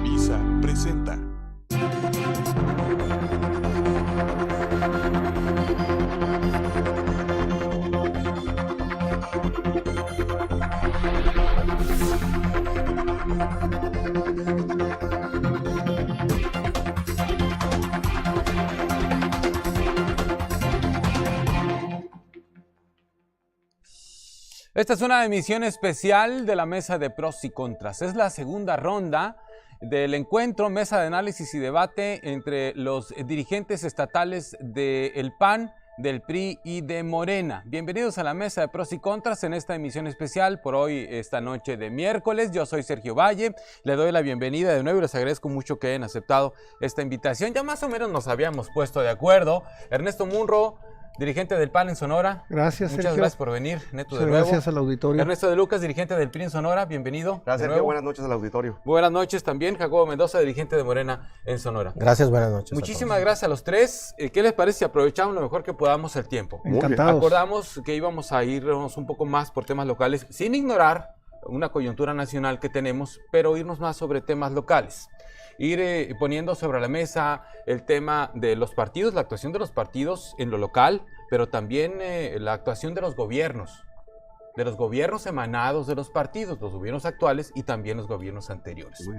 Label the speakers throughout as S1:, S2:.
S1: Televisa presenta.
S2: Esta es una emisión especial de la Mesa de Pros y Contras. Es la segunda ronda del encuentro, mesa de análisis y debate entre los dirigentes estatales del PAN, del PRI y de Morena. Bienvenidos a la Mesa de Pros y Contras en esta emisión especial por hoy, esta noche de miércoles. Yo soy Sergio Valle, le doy la bienvenida de nuevo y les agradezco mucho que hayan aceptado esta invitación. Ya más o menos nos habíamos puesto de acuerdo. Ernesto Munro, dirigente del PAN en Sonora.
S3: Gracias,
S2: Muchas
S3: Sergio.
S2: gracias por venir, Neto,
S3: Muchas
S2: de nuevo.
S3: Gracias al auditorio.
S2: Ernesto de Lucas, dirigente del PRI en Sonora, bienvenido.
S4: Gracias, Sergio. Buenas noches al auditorio.
S2: Buenas noches también, Jacobo Mendoza, dirigente de Morena en Sonora.
S5: Gracias, buenas noches.
S2: Muchísimas gracias a los tres. ¿Qué les parece si aprovechamos lo mejor que podamos el tiempo?
S3: Encantados.
S2: Acordamos que íbamos a irnos un poco más por temas locales, sin ignorar una coyuntura nacional que tenemos, pero irnos más sobre temas locales. Ir poniendo sobre la mesa el tema de los partidos, la actuación de los partidos en lo local, pero también la actuación de los gobiernos emanados de los partidos, los gobiernos actuales y también los gobiernos anteriores.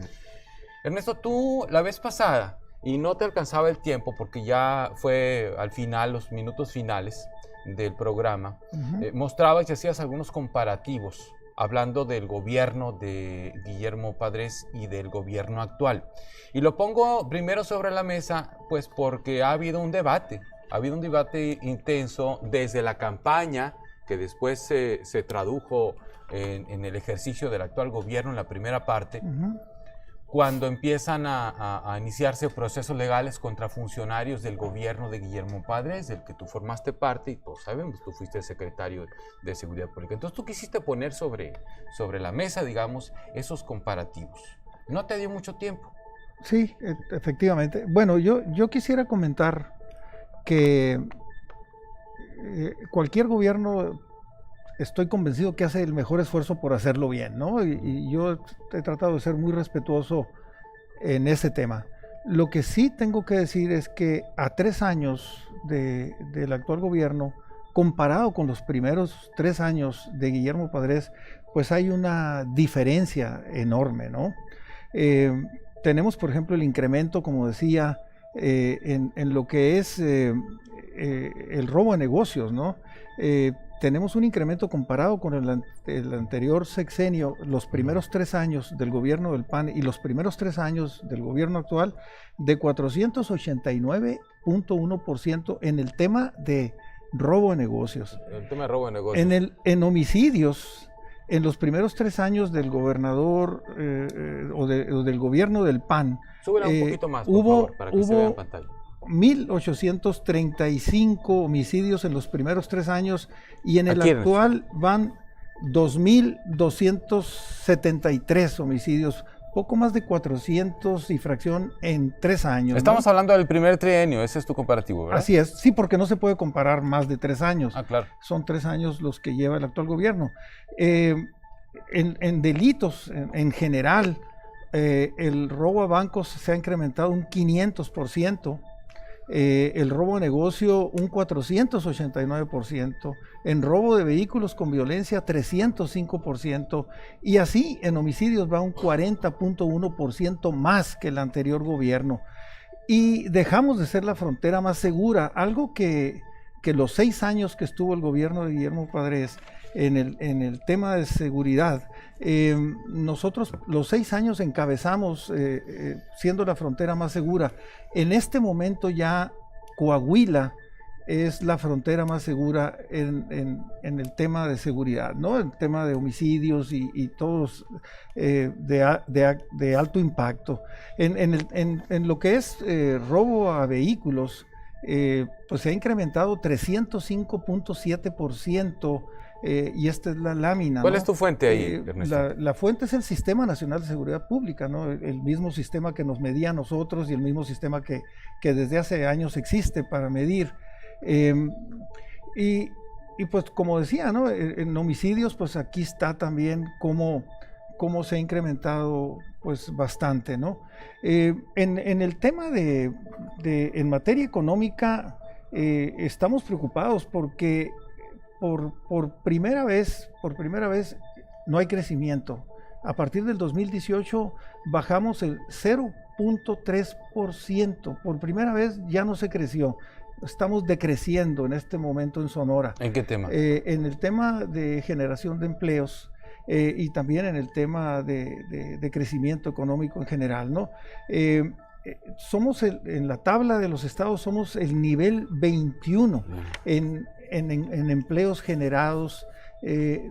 S2: Ernesto, tú la vez pasada, y no te alcanzaba el tiempo porque ya fue al final, los minutos finales del programa, mostrabas y hacías algunos comparativos hablando del gobierno de Guillermo Padres y del gobierno actual. Y lo pongo primero sobre la mesa, pues porque ha habido un debate intenso desde la campaña, que después se tradujo en el ejercicio del actual gobierno en la primera parte, cuando empiezan a iniciarse procesos legales contra funcionarios del gobierno de Guillermo Padres, del que tú formaste parte, y todos sabemos, tú fuiste el secretario de Seguridad Pública. Entonces tú quisiste poner sobre la mesa, digamos, esos comparativos. ¿No te dio mucho tiempo?
S3: Sí, efectivamente. Bueno, yo quisiera comentar que cualquier gobierno, estoy convencido que hace el mejor esfuerzo por hacerlo bien, ¿no? Y yo he tratado de ser muy respetuoso en ese tema. Lo que sí tengo que decir es que a 3 años del actual gobierno, comparado con los primeros 3 años de Guillermo Padres, pues hay una diferencia enorme, ¿no? Tenemos, por ejemplo, el incremento, como decía, en lo que es el robo de negocios, ¿no? Tenemos un incremento comparado con el anterior sexenio, los primeros 3 años del gobierno del PAN y los primeros 3 años del gobierno actual, de 489.1% en el tema de robo de negocios.
S2: El tema de robo de negocios.
S3: En homicidios, en los primeros 3 años del gobernador o del gobierno del PAN,
S2: súbela un poquito más, por favor, para que se vea en pantalla.
S3: 1,835 homicidios en los primeros 3 años y en el actual van 2,273 homicidios, poco más de 400 y fracción en 3 años.
S2: Estamos hablando del primer trienio, ese es tu comparativo, ¿verdad?
S3: Así es, sí, porque no se puede comparar más de 3 años.
S2: Ah, claro.
S3: Son 3 años los que lleva el actual gobierno. En delitos en general, el robo a bancos se ha incrementado un 500%. El robo de negocio un 489%, en robo de vehículos con violencia 305%, y así en homicidios va un 40.1% más que el anterior gobierno. Y dejamos de ser la frontera más segura, algo que los 6 años que estuvo el gobierno de Guillermo Padres en el tema de seguridad, nosotros los 6 años encabezamos siendo la frontera más segura. En este momento ya Coahuila es la frontera más segura en el tema de seguridad, ¿no? El tema de homicidios y todos de alto impacto. En lo que es robo a vehículos, pues se ha incrementado 305.7%. Y esta es la lámina.
S2: ¿Cuál
S3: es
S2: tu fuente ahí, Ernesto?
S3: La fuente es el Sistema Nacional de Seguridad Pública, ¿no? El mismo sistema que nos medía a nosotros y el mismo sistema que desde hace años existe para medir. Y pues como decía, ¿no? En homicidios, pues aquí está también cómo se ha incrementado pues bastante, ¿no? En el tema en materia económica, estamos preocupados porque por primera vez no hay crecimiento. A partir del 2018 bajamos el 0.3%. Por primera vez ya no se creció. Estamos decreciendo en este momento en Sonora.
S2: ¿En qué tema?
S3: En el tema de generación de empleos y también en el tema de crecimiento económico en general, ¿no? Somos en la tabla de los estados somos el nivel 21 en empleos generados.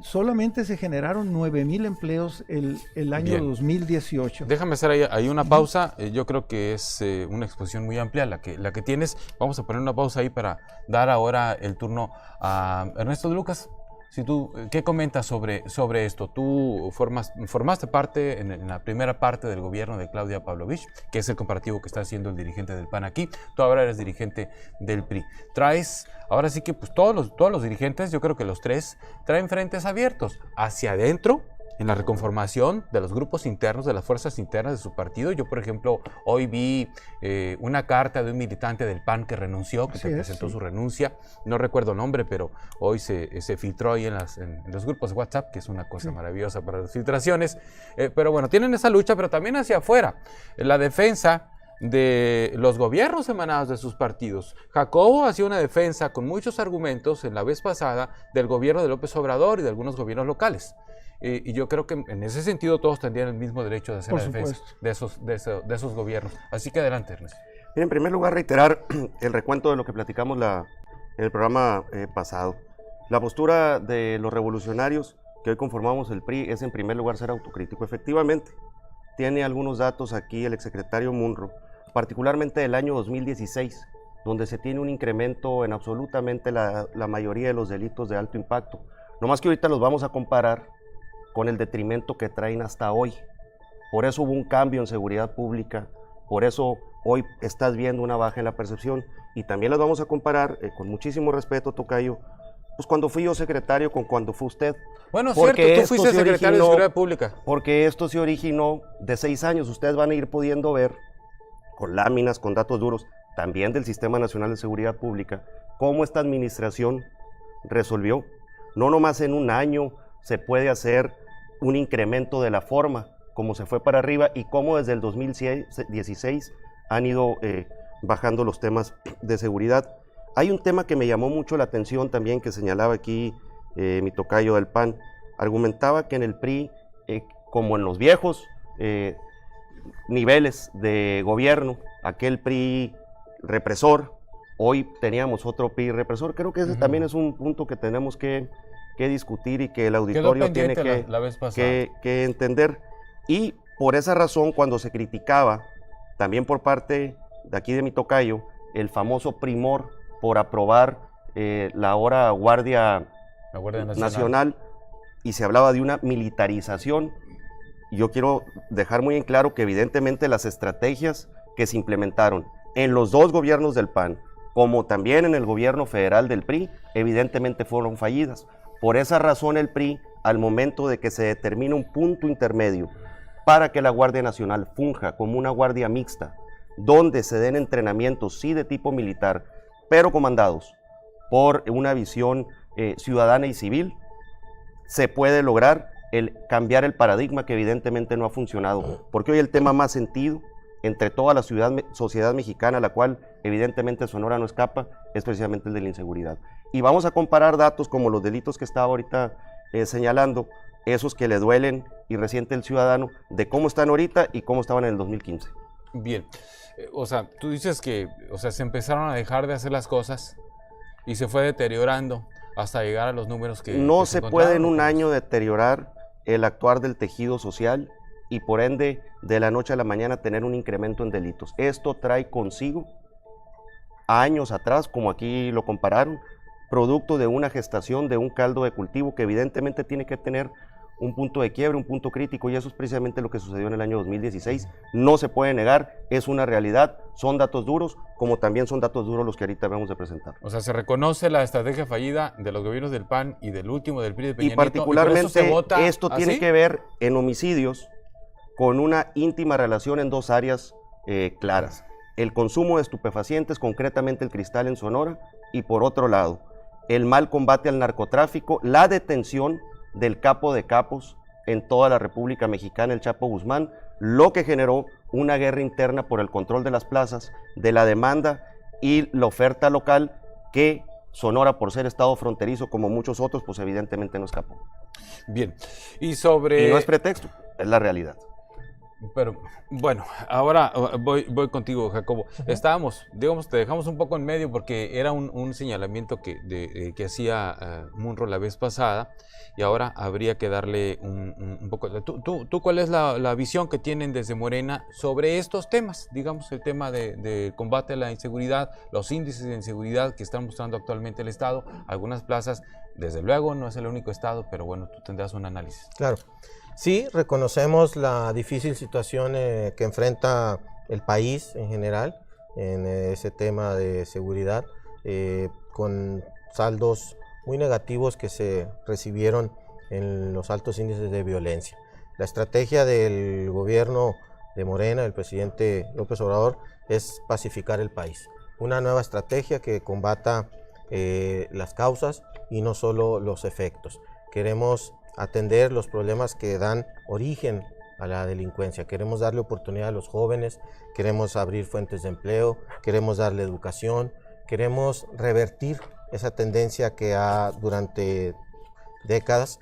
S3: Solamente se generaron 9,000 empleos el año
S2: Bien.
S3: 2018.
S2: Déjame hacer ahí una pausa. Yo creo que es una exposición muy amplia la que tienes. Vamos a poner una pausa ahí para dar ahora el turno a Ernesto de Lucas. Si tú, ¿qué comentas sobre esto? Tú formaste parte en la primera parte del gobierno de Claudia Pavlovich, que es el comparativo que está haciendo el dirigente del PAN aquí. Tú ahora eres dirigente del PRI. Ahora sí que pues todos los dirigentes, yo creo que los tres, traen frentes abiertos hacia adentro, en la reconformación de los grupos internos, de las fuerzas internas de su partido. Yo, por ejemplo, hoy vi una carta de un militante del PAN que renunció, que presentó su renuncia. No recuerdo el nombre, pero hoy se filtró ahí en los grupos de WhatsApp, que es una cosa maravillosa para las filtraciones. Pero bueno, tienen esa lucha, pero también hacia afuera. La defensa de los gobiernos emanados de sus partidos. Jacobo hacía una defensa con muchos argumentos en la vez pasada del gobierno de López Obrador y de algunos gobiernos locales. Y yo creo que en ese sentido todos tendrían el mismo derecho de hacer la defensa de esos gobiernos. Así que adelante, Ernesto.
S1: En primer lugar, reiterar el recuento de lo que platicamos en el programa pasado. La postura de los revolucionarios que hoy conformamos el PRI es en primer lugar ser autocrítico. Efectivamente, tiene algunos datos aquí el exsecretario Munro, particularmente del año 2016, donde se tiene un incremento en absolutamente la mayoría de los delitos de alto impacto. No más que ahorita los vamos a comparar con el detrimento que traen hasta hoy. Por eso hubo un cambio en seguridad pública, por eso hoy estás viendo una baja en la percepción, y también las vamos a comparar, con muchísimo respeto, tocayo, pues cuando fui yo secretario con cuando fue usted.
S2: Bueno, cierto, tú fuiste secretario de Seguridad Pública.
S1: Porque esto se originó de 6 años, ustedes van a ir pudiendo ver, con láminas, con datos duros, también del Sistema Nacional de Seguridad Pública, cómo esta administración resolvió. No nomás en un año se puede hacer un incremento de la forma, como se fue para arriba, y cómo desde el 2016 han ido bajando los temas de seguridad. Hay un tema que me llamó mucho la atención también, que señalaba aquí mi tocayo del PAN. Argumentaba que en el PRI, como en los viejos niveles de gobierno, aquel PRI represor, hoy teníamos otro PRI represor. Creo que ese también es un punto que tenemos que discutir y que el auditorio tiene que entender. Y por esa razón, cuando se criticaba, también por parte de aquí de mi tocayo, el famoso primor por aprobar la ahora Guardia Nacional, y se hablaba de una militarización, yo quiero dejar muy en claro que evidentemente las estrategias que se implementaron en los dos gobiernos del PAN, como también en el gobierno federal del PRI, evidentemente fueron fallidas. Por esa razón el PRI, al momento de que se determina un punto intermedio para que la Guardia Nacional funja como una guardia mixta, donde se den entrenamientos sí de tipo militar, pero comandados por una visión ciudadana y civil, se puede lograr cambiar el paradigma que evidentemente no ha funcionado, porque hoy el tema más sentido entre toda la sociedad mexicana, la cual evidentemente Sonora no escapa, es precisamente el de la inseguridad. Y vamos a comparar datos como los delitos que estaba ahorita señalando, esos que le duelen y resiente el ciudadano, de cómo están ahorita y cómo estaban en el 2015.
S2: Bien, o sea, tú dices que se empezaron a dejar de hacer las cosas y se fue deteriorando hasta llegar a los números que
S1: no
S2: que
S1: se puede en un año deteriorar el actuar del tejido social y por ende de la noche a la mañana tener un incremento en delitos. Esto trae consigo años atrás, como aquí lo compararon, producto de una gestación, de un caldo de cultivo que evidentemente tiene que tener un punto de quiebre, un punto crítico, y eso es precisamente lo que sucedió en el año 2016. No se puede negar, es una realidad, son datos duros, como también son datos duros los que ahorita vamos a presentar.
S2: O sea, se reconoce la estrategia fallida de los gobiernos del PAN y del último del PRI de Peña
S1: Nieto. Y particularmente
S2: esto
S1: tiene que ver en homicidios con una íntima relación en dos áreas claras. El consumo de estupefacientes, concretamente el cristal en Sonora, y por otro lado, el mal combate al narcotráfico, la detención del capo de capos en toda la República Mexicana, el Chapo Guzmán, lo que generó una guerra interna por el control de las plazas, de la demanda y la oferta local, que Sonora, por ser estado fronterizo como muchos otros, pues evidentemente no escapó.
S2: Bien, y sobre...
S1: Y no es pretexto, es la realidad.
S2: Pero bueno, ahora voy contigo, Jacobo. Estábamos, digamos, te dejamos un poco en medio porque era un señalamiento que hacía Munro la vez pasada, y ahora habría que darle un poco... ¿Tú cuál es la visión que tienen desde Morena sobre estos temas? Digamos, el tema de combate a la inseguridad, los índices de inseguridad que están mostrando actualmente el Estado, algunas plazas, desde luego no es el único Estado, pero bueno, tú tendrás un análisis.
S4: Claro. Sí, reconocemos la difícil situación que enfrenta el país en general en ese tema de seguridad, con saldos muy negativos que se recibieron en los altos índices de violencia. La estrategia del gobierno de Morena, del presidente López Obrador, es pacificar el país. Una nueva estrategia que combata las causas y no solo los efectos. Queremos atender los problemas que dan origen a la delincuencia. Queremos darle oportunidad a los jóvenes, queremos abrir fuentes de empleo, queremos darle educación, queremos revertir esa tendencia que ha durante décadas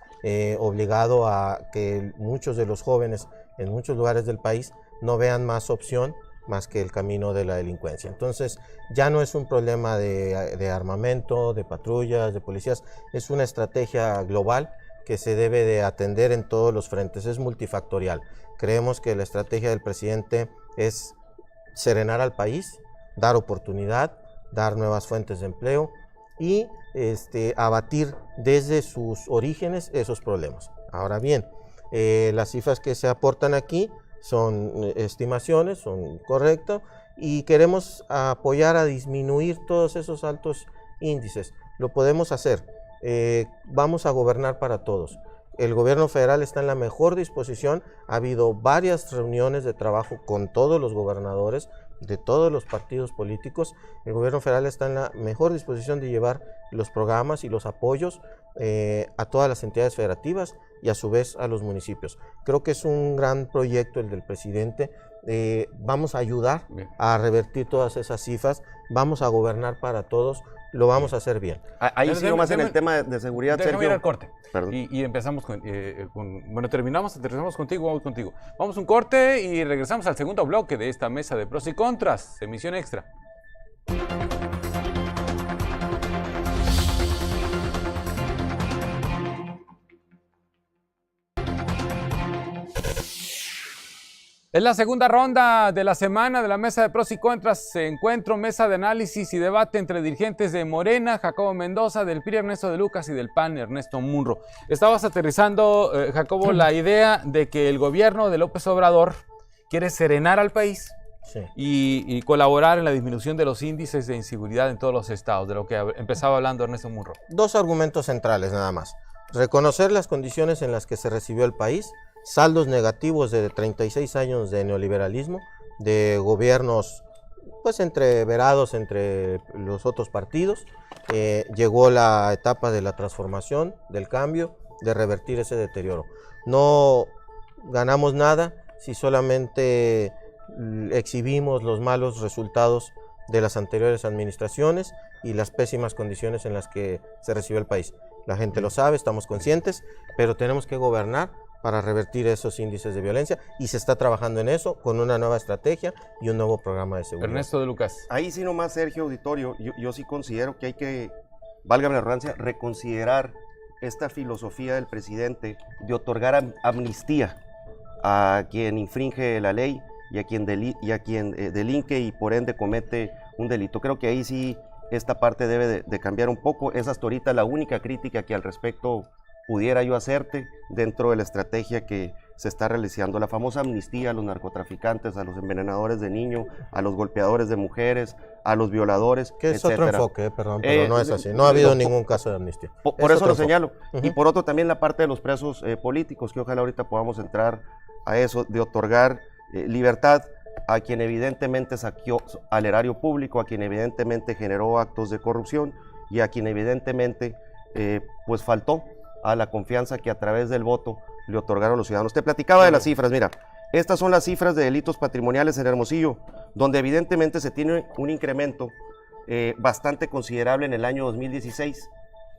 S4: obligado a que muchos de los jóvenes en muchos lugares del país no vean más opción más que el camino de la delincuencia. Entonces ya no es un problema de armamento, de patrullas, de policías, es una estrategia global que se debe de atender en todos los frentes, es multifactorial. Creemos que la estrategia del presidente es serenar al país, dar oportunidad, dar nuevas fuentes de empleo y abatir desde sus orígenes esos problemas. Ahora bien, las cifras que se aportan aquí son estimaciones, son correctas, y queremos apoyar a disminuir todos esos altos índices. Lo podemos hacer. Vamos a gobernar para todos. El gobierno federal está en la mejor disposición. Ha habido varias reuniones de trabajo con todos los gobernadores de todos los partidos políticos. El gobierno federal está en la mejor disposición de llevar los programas y los apoyos a todas las entidades federativas y a su vez a los municipios. Creo que es un gran proyecto el del presidente. Vamos a ayudar a revertir todas esas cifras. Vamos a gobernar para todos. Lo vamos a hacer bien.
S1: Ahí sí nomás en el tema de seguridad,
S2: Sergio.
S1: Sergio.
S2: Ir al corte. Y empezamos bueno, terminamos contigo, vamos contigo. Vamos a un corte y regresamos al segundo bloque de esta mesa de pros y contras, emisión extra. Es la segunda ronda de la semana de la mesa de pros y contras. Encuentro, mesa de análisis y debate entre dirigentes de Morena, Jacobo Mendoza, del PRI, Ernesto de Lucas, y del PAN, Ernesto Munro. Estabas aterrizando, Jacobo, la idea de que el gobierno de López Obrador quiere serenar al país, sí, y colaborar en la disminución de los índices de inseguridad en todos los estados, de lo que empezaba hablando Ernesto Munro.
S4: Dos argumentos centrales nada más. Reconocer las condiciones en las que se recibió el país, saldos negativos de 36 años de neoliberalismo, de gobiernos pues entreverados entre los otros partidos. Llegó la etapa de la transformación, del cambio, de revertir ese deterioro. No ganamos nada si solamente exhibimos los malos resultados de las anteriores administraciones y las pésimas condiciones en las que se recibió el país. La gente lo sabe, estamos conscientes, pero tenemos que gobernar para revertir esos índices de violencia, y se está trabajando en eso con una nueva estrategia y un nuevo programa de seguridad.
S2: Ernesto de Lucas.
S1: Ahí sí nomás, Sergio, auditorio, yo sí considero que hay que, valga la redundancia, reconsiderar esta filosofía del presidente de otorgar amnistía a quien infringe la ley y a quien delinque y por ende comete un delito. Creo que ahí sí esta parte debe de cambiar un poco. Es hasta ahorita la única crítica que al respecto pudiera yo hacerte dentro de la estrategia que se está realizando. La famosa amnistía a los narcotraficantes, a los envenenadores de niños, a los golpeadores de mujeres, a los violadores,
S4: que es etcétera. Otro enfoque, perdón, pero no es así. No ha habido ningún caso de amnistía.
S1: Por eso lo señalo. Y por otro también la parte de los presos políticos, que ojalá ahorita podamos entrar a eso, de otorgar libertad a quien evidentemente saqueó al erario público, a quien evidentemente generó actos de corrupción y a quien evidentemente pues faltó a la confianza que a través del voto le otorgaron los ciudadanos. Te platicaba de las cifras, mira, estas son las cifras de delitos patrimoniales en Hermosillo, donde evidentemente se tiene un incremento bastante considerable en el año 2016.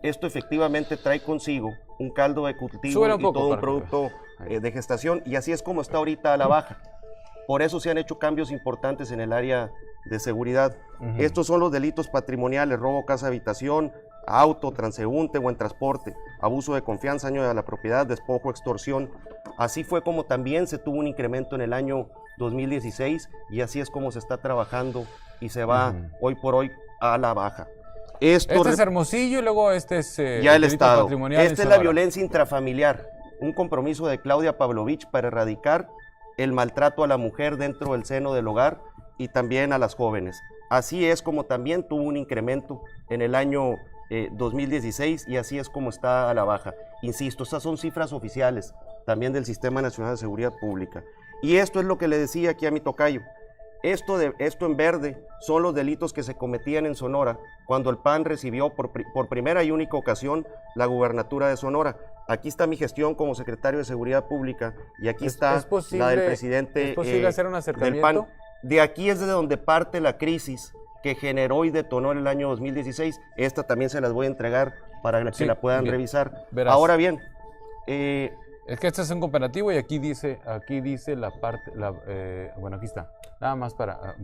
S1: Esto efectivamente trae consigo un caldo de cultivo y todo un producto de gestación, y así es como está ahorita a la baja. Por eso se han hecho cambios importantes en el área de seguridad. Estos son los delitos patrimoniales: robo, casa, habitación, auto, transeúnte o en transporte, abuso de confianza, daño a la propiedad, despojo, extorsión. Así fue como también se tuvo un incremento en el año 2016 y así es como se está trabajando y se va hoy por hoy a la baja.
S2: Este es Hermosillo y luego este es
S1: ya el Estado. Esta es la violencia intrafamiliar, un compromiso de Claudia Pavlovich para erradicar el maltrato a la mujer dentro del seno del hogar y también a las jóvenes. Así es como también tuvo un incremento en el año 2016 y así es como está a la baja. Insisto, estas son cifras oficiales también del Sistema Nacional de Seguridad Pública. Y esto es lo que le decía aquí a mi tocayo. Esto en verde son los delitos que se cometían en Sonora cuando el PAN recibió por primera y única ocasión la gubernatura de Sonora. Aquí está mi gestión como secretario de Seguridad Pública y aquí está la del presidente
S2: ¿es posible hacer un acercamiento?
S1: del PAN. De aquí es de donde parte la crisis que generó y detonó en el año 2016. Esta también se las voy a entregar para que la puedan revisar.
S2: Verás.
S1: Ahora bien,
S2: es que este es un comparativo y aquí dice la parte, bueno, aquí está. Nada más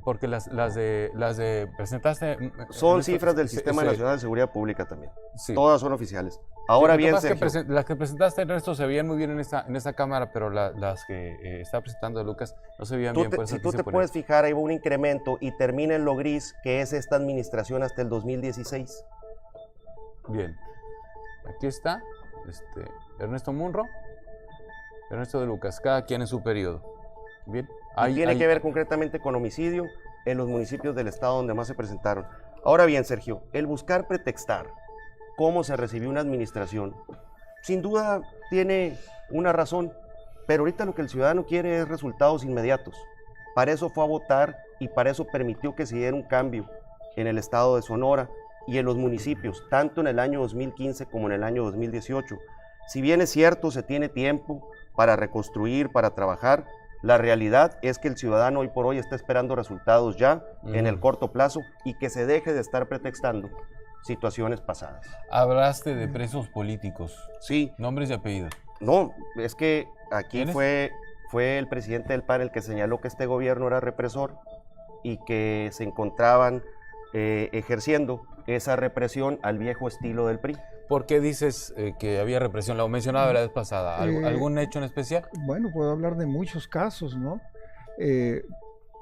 S2: porque las de presentaste
S1: son cifras del Sistema Nacional de Seguridad Pública también. Sí. Todas son oficiales. Ahora bien, Sergio,
S2: las que presentaste, Ernesto, se veían muy bien en esta cámara, pero las que está presentando Lucas no se veían bien.
S1: Si tú te puedes fijar, ahí va un incremento y termina en lo gris, que es esta administración hasta el 2016.
S2: Bien. Aquí está Ernesto Munro, Ernesto de Lucas, cada quien en su periodo. Bien.
S1: Tiene que ver concretamente con homicidio en los municipios del estado donde más se presentaron. Ahora bien, Sergio, el buscar pretextar cómo se recibió una administración, sin duda tiene una razón, pero ahorita lo que el ciudadano quiere es resultados inmediatos. Para eso fue a votar y para eso permitió que se diera un cambio en el estado de Sonora y en los municipios, tanto en el año 2015 como en el año 2018. Si bien es cierto, se tiene tiempo para reconstruir, para trabajar, la realidad es que el ciudadano hoy por hoy está esperando resultados ya en el corto plazo y que se deje de estar pretextando situaciones pasadas.
S2: Hablaste de presos políticos.
S1: Sí.
S2: ¿Nombres y apellidos?
S1: No, es que aquí fue el presidente del PAN el que señaló que este gobierno era represor y que se encontraban ejerciendo esa represión al viejo estilo del PRI.
S2: ¿Por qué dices que había represión? Lo mencionaba la vez pasada. ¿Algún hecho en especial?
S3: Bueno, puedo hablar de muchos casos, ¿no?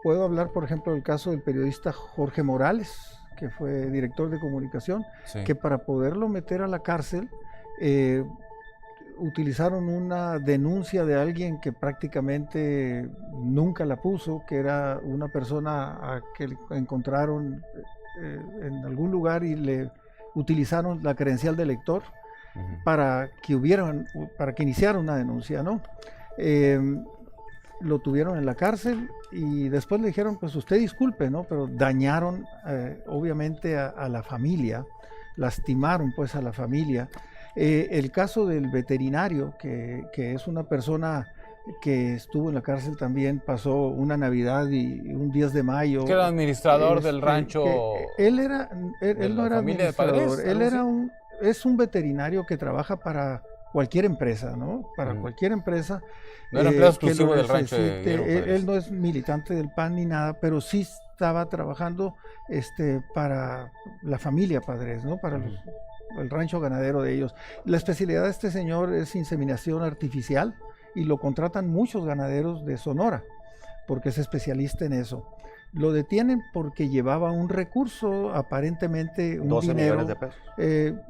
S3: Puedo hablar, por ejemplo, del caso del periodista Jorge Morales, que fue director de comunicación, que para poderlo meter a la cárcel utilizaron una denuncia de alguien que prácticamente nunca la puso, que era una persona a que encontraron en algún lugar y le utilizaron la credencial de lector para que iniciara una denuncia, ¿no? Lo tuvieron en la cárcel y después le dijeron, pues usted disculpe, ¿no? Pero dañaron obviamente a la familia, lastimaron pues a la familia. El caso del veterinario, que es una persona que estuvo en la cárcel también, pasó una Navidad y un 10 de mayo.
S2: Que era administrador del rancho.
S3: Él no era administrador, es un veterinario que trabaja para cualquier empresa, ¿no? Para cualquier empresa.
S2: No era empleado exclusivo del rancho.
S3: Él no es militante del PAN ni nada, pero sí estaba trabajando para la familia Padres, ¿no? Para el rancho ganadero de ellos. La especialidad de este señor es inseminación artificial y lo contratan muchos ganaderos de Sonora porque es especialista en eso. Lo detienen porque llevaba un recurso, aparentemente un
S1: 12
S3: dinero.
S1: millones de pesos.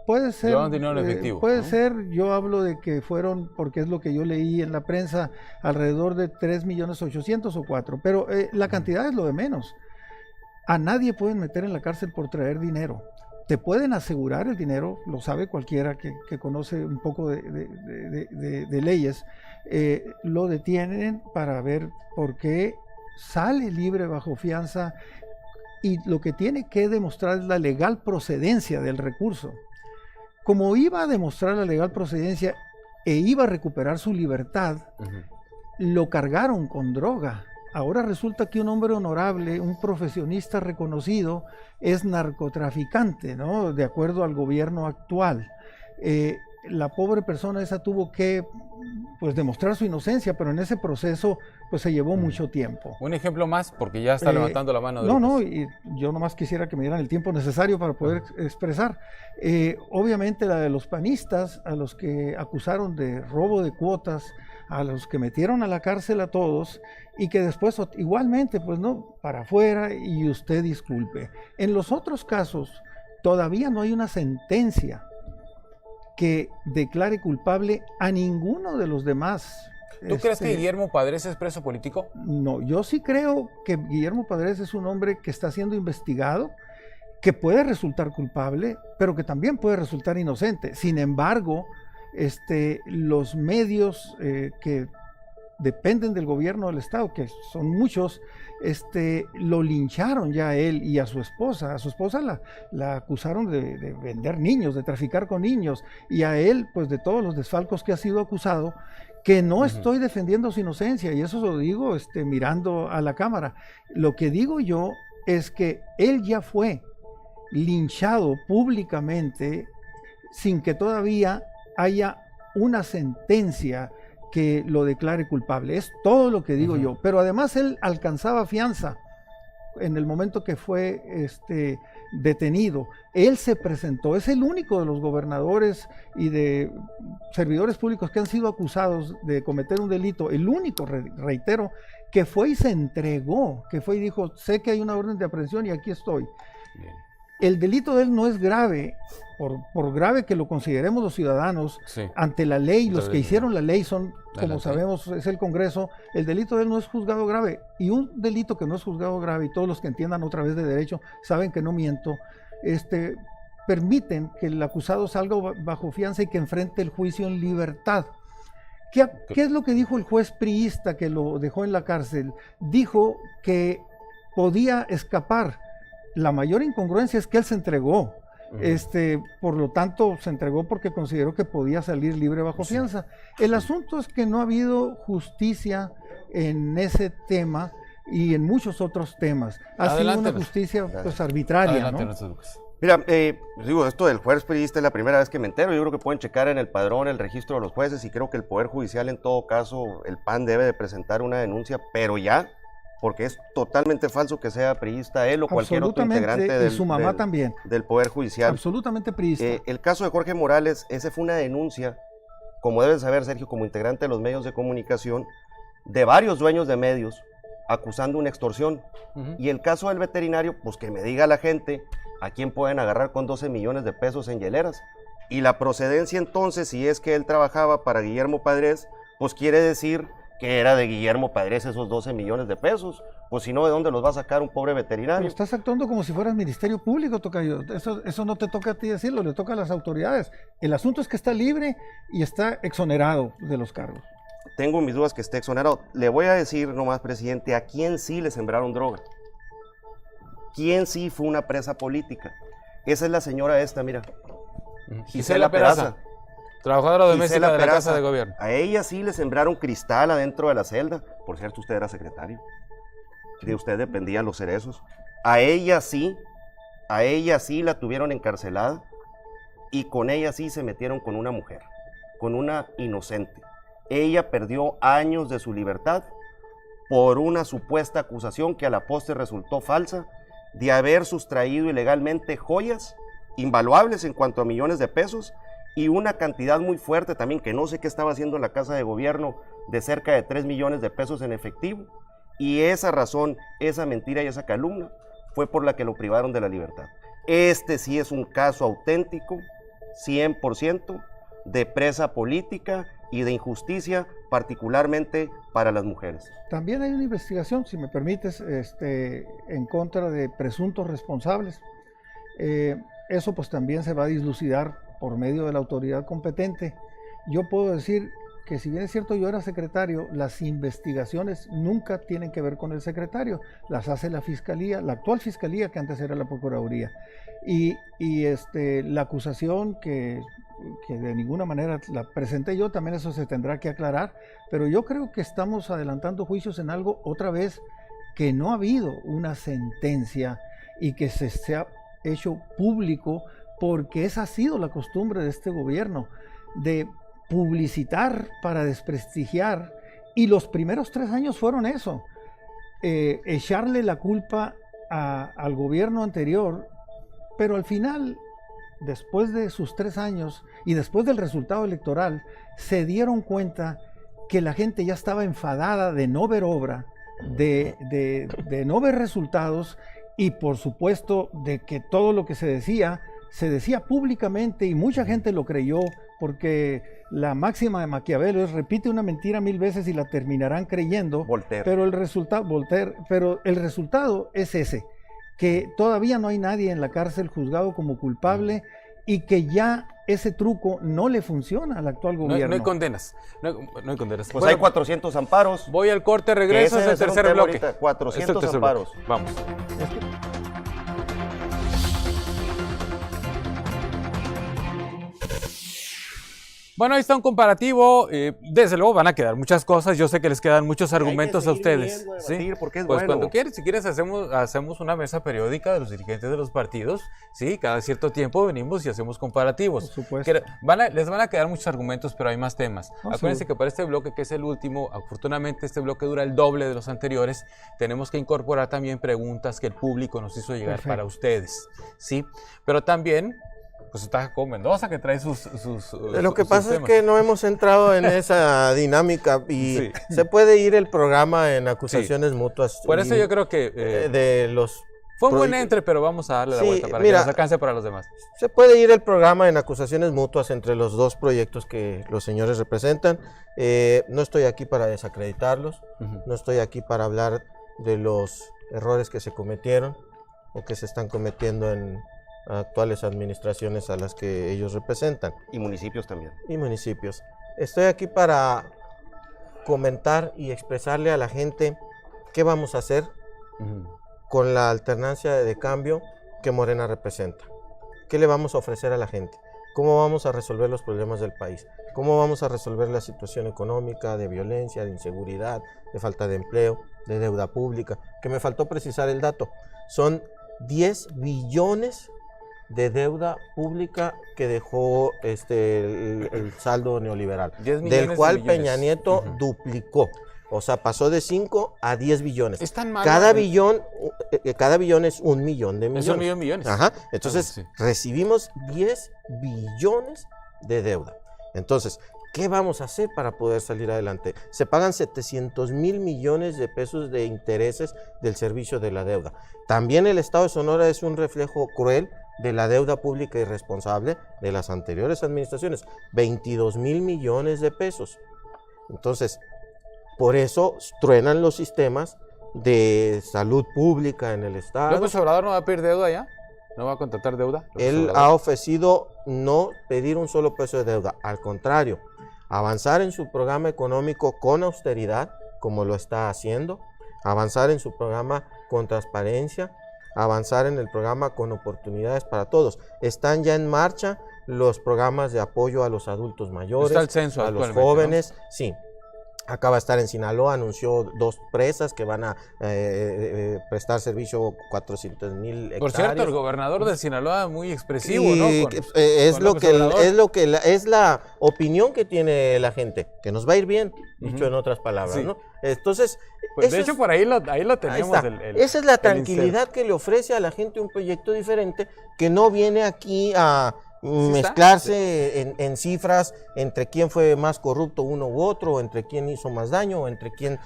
S3: Puede ser.
S2: Llevan dinero en efectivo.
S3: Puede
S2: ¿no?
S3: ser, yo hablo de que fueron, porque es lo que yo leí en la prensa, alrededor de 3.800.000 o 4, pero la cantidad es lo de menos. A nadie pueden meter en la cárcel por traer dinero. te pueden asegurar el dinero, lo sabe cualquiera que conoce un poco de leyes, lo detienen para ver por qué sale libre bajo fianza, y lo que tiene que demostrar es la legal procedencia del recurso. Como iba a demostrar la legal procedencia e iba a recuperar su libertad, lo cargaron con droga. Ahora resulta que un hombre honorable, un profesionista reconocido, es narcotraficante, ¿no? De acuerdo al gobierno actual. La pobre persona esa tuvo que, pues, demostrar su inocencia, pero en ese proceso pues se llevó mucho tiempo.
S2: Un ejemplo más, porque ya está levantando la mano.
S3: No, y yo nomás quisiera que me dieran el tiempo necesario para poder expresar. Obviamente la de los panistas, a los que acusaron de robo de cuotas, a los que metieron a la cárcel a todos, y que después igualmente, pues no, para afuera y usted disculpe. En los otros casos todavía no hay una sentencia que declare culpable a ninguno de los demás.
S2: ¿Tú crees que Guillermo Padres es preso político?
S3: No, yo sí creo que Guillermo Padres es un hombre que está siendo investigado, que puede resultar culpable, pero que también puede resultar inocente. Sin embargo, los medios que dependen del gobierno del Estado, que son muchos, lo lincharon ya a él y a su esposa. A su esposa la acusaron de vender niños, de traficar con niños, y a él, pues, de todos los desfalcos que ha sido acusado, que no estoy defendiendo su inocencia, y eso lo digo mirando a la cámara. Lo que digo yo es que él ya fue linchado públicamente sin que todavía haya una sentencia que lo declare culpable. Es todo lo que digo yo. Pero además él alcanzaba fianza en el momento que fue detenido. Él se presentó, es el único de los gobernadores y de servidores públicos que han sido acusados de cometer un delito, el único, reitero, que fue y se entregó, que fue y dijo, sé que hay una orden de aprehensión y aquí estoy. Bien. El delito de él no es grave, por grave que lo consideremos los ciudadanos, ante la ley. Los que hicieron la ley son, como sabemos, es el Congreso. El delito de él no es juzgado grave, y un delito que no es juzgado grave, y todos los que entiendan otra vez de derecho saben que no miento, permiten que el acusado salga bajo fianza y que enfrente el juicio en libertad. ¿Qué es lo que dijo el juez priista que lo dejó en la cárcel? Dijo que podía escapar. La mayor incongruencia es que él se entregó. Por lo tanto, se entregó porque consideró que podía salir libre bajo fianza. El asunto es que no ha habido justicia en ese tema y en muchos otros temas. Ha sido una justicia, pues, arbitraria, ¿no?
S1: Mira, digo, esto del juez priista es la primera vez que me entero. Yo creo que pueden checar en el padrón el registro de los jueces, y creo que el Poder Judicial, en todo caso, el PAN debe de presentar una denuncia, pero ya, porque es totalmente falso que sea priista él o cualquier otro integrante
S3: su mamá también,
S1: del Poder Judicial.
S3: Absolutamente priista.
S1: El caso de Jorge Morales, ese fue una denuncia, como debes saber, Sergio, como integrante de los medios de comunicación, de varios dueños de medios, acusando una extorsión. Y el caso del veterinario, pues que me diga la gente a quién pueden agarrar con 12 millones de pesos en hieleras. Y la procedencia entonces, si es que él trabajaba para Guillermo Padres, pues quiere decir que era de Guillermo Padres esos 12 millones de pesos. Pues si no, ¿de dónde los va a sacar un pobre veterinario?
S3: Pero estás actuando como si fueras Ministerio Público, tocayo. Eso no te toca a ti decirlo, le toca a las autoridades. El asunto es que está libre y está exonerado de los cargos.
S1: Tengo mis dudas que esté exonerado. Le voy a decir nomás, presidente, a quién sí le sembraron droga. ¿Quién sí fue una presa política? Esa es la señora esta, mira.
S2: Gisela Peraza. Trabajadora doméstica de la Casa de Gobierno.
S1: A ella sí le sembraron cristal adentro de la celda. Por cierto, usted era secretario. De usted dependían los cerezos. A ella sí la tuvieron encarcelada, y con ella sí se metieron con una mujer, con una inocente. Ella perdió años de su libertad por una supuesta acusación que a la postre resultó falsa, de haber sustraído ilegalmente joyas invaluables en cuanto a millones de pesos, y una cantidad muy fuerte también, que no sé qué estaba haciendo en la Casa de Gobierno, de cerca de 3 millones de pesos en efectivo. Y esa razón, esa mentira y esa calumnia fue por la que lo privaron de la libertad. Este sí es un caso auténtico, 100%, de presa política y de injusticia, particularmente para las mujeres.
S3: También hay una investigación, si me permites, en contra de presuntos responsables. eso pues también se va a dilucidar por medio de la autoridad competente. Yo puedo decir que si bien es cierto yo era secretario, las investigaciones nunca tienen que ver con el secretario, las hace la fiscalía, la actual fiscalía que antes era la procuraduría. Y la acusación que de ninguna manera la presenté yo, también eso se tendrá que aclarar, pero yo creo que estamos adelantando juicios en algo otra vez que no ha habido una sentencia y que se ha hecho público, porque esa ha sido la costumbre de este gobierno, de publicitar para desprestigiar, y los primeros 3 años fueron eso, echarle la culpa al gobierno anterior, pero al final, después de sus 3 años y después del resultado electoral, se dieron cuenta que la gente ya estaba enfadada de no ver obra, de no ver resultados, y por supuesto de que todo lo que se decía públicamente y mucha gente lo creyó, porque la máxima de Maquiavelo es: repite una mentira 1000 veces y la terminarán creyendo.
S1: Voltaire.
S3: Pero el resultado es ese, que todavía no hay nadie en la cárcel juzgado como culpable y que ya ese truco no le funciona al actual gobierno.
S2: No hay condenas. No hay condenas.
S1: Pues hay 400 amparos.
S2: Voy al corte, regreso, es el tercer bloque.
S1: Ahorita, 400 amparos.
S2: Vamos. Bueno, ahí está un comparativo. Desde luego van a quedar muchas cosas. Yo sé que les quedan muchos argumentos a ustedes.
S1: ¿Sí? Porque es
S2: pues
S1: bueno.
S2: Cuando quieres, si quieres, hacemos una mesa periódica de los dirigentes de los partidos. Sí, cada cierto tiempo venimos y hacemos comparativos.
S3: Por supuesto.
S2: Les van a quedar muchos argumentos, pero hay más temas. Acuérdense que para este bloque, que es el último, afortunadamente este bloque dura el doble de los anteriores, tenemos que incorporar también preguntas que el público nos hizo llegar para ustedes. Sí, pero también pues está Jacobo Mendoza, que trae sus
S4: Lo que pasa
S2: temas.
S4: es que no hemos entrado en esa dinámica y se puede ir el programa en acusaciones mutuas.
S2: Por eso yo creo que
S4: de los
S2: fue un buen entre, pero vamos a darle la vuelta para que nos alcance para los demás.
S4: Se puede ir el programa en acusaciones mutuas entre los dos proyectos que los señores representan. No estoy aquí para desacreditarlos, no estoy aquí para hablar de los errores que se cometieron o que se están cometiendo en actuales administraciones a las que ellos representan.
S1: Y municipios también.
S4: Y municipios. Estoy aquí para comentar y expresarle a la gente qué vamos a hacer con la alternancia de cambio que Morena representa. ¿Qué le vamos a ofrecer a la gente? ¿Cómo vamos a resolver los problemas del país? ¿Cómo vamos a resolver la situación económica, de violencia, de inseguridad, de falta de empleo, de deuda pública? Que me faltó precisar el dato. Son 10 billones de deuda pública que dejó el saldo neoliberal, del cual Peña Nieto duplicó. O sea, pasó de 5 a 10 billones.
S2: Es tan malo.
S4: Cada billón es 1 millón de millones.
S2: Es 1 millón de millones.
S4: Ajá. Entonces, recibimos 10 billones de deuda. Entonces, ¿qué vamos a hacer para poder salir adelante? Se pagan 700,000 millones de pesos de intereses del servicio de la deuda. También el Estado de Sonora es un reflejo cruel de la deuda pública irresponsable de las anteriores administraciones. 22,000 millones de pesos. Entonces, por eso truenan los sistemas de salud pública en el Estado.
S2: ¿López Obrador no va a pedir deuda ya? ¿No va a contratar deuda?
S4: Él ha ofrecido no pedir un solo peso de deuda. Al contrario, avanzar en su programa económico con austeridad, como lo está haciendo. Avanzar en su programa con transparencia. Avanzar en el programa con oportunidades para todos. Están ya en marcha los programas de apoyo a los adultos mayores,
S2: está el censo
S4: a los jóvenes. ¿No? Sí. Acaba de estar en Sinaloa, anunció 2 presas que van a prestar servicio 400,000 hectáreas.
S2: Por cierto, el gobernador de Sinaloa muy expresivo, ¿no?
S4: Es la opinión que tiene la gente, que nos va a ir bien, dicho en otras palabras, ¿no? Entonces,
S2: pues de hecho, por ahí lo tenemos.
S4: Esa es la tranquilidad que le ofrece a la gente un proyecto diferente, que no viene aquí a mezclarse en cifras entre quién fue más corrupto uno u otro, o entre quién hizo más daño, o entre quién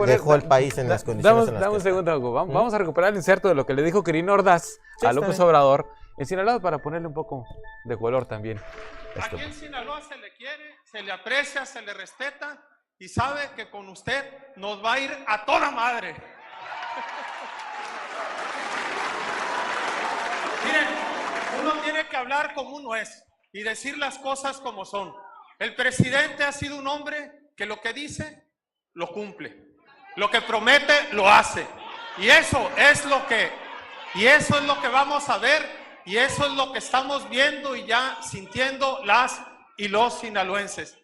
S4: dejó al país en las condiciones en las que
S2: Dame un segundo, Hugo. Vamos a recuperar el inserto de lo que le dijo Quirino Ordaz a López Obrador en Sinaloa para ponerle un poco de color también.
S5: Aquí en Sinaloa se le quiere, se le aprecia, se le respeta y sabe que con usted nos va a ir a toda madre. Miren, Uno tiene que hablar como uno es y decir las cosas como son. El presidente ha sido un hombre que lo que dice, lo cumple. Lo que promete, lo hace. Y eso es lo que vamos a ver, y eso es lo que estamos viendo y ya sintiendo las y los sinaloenses.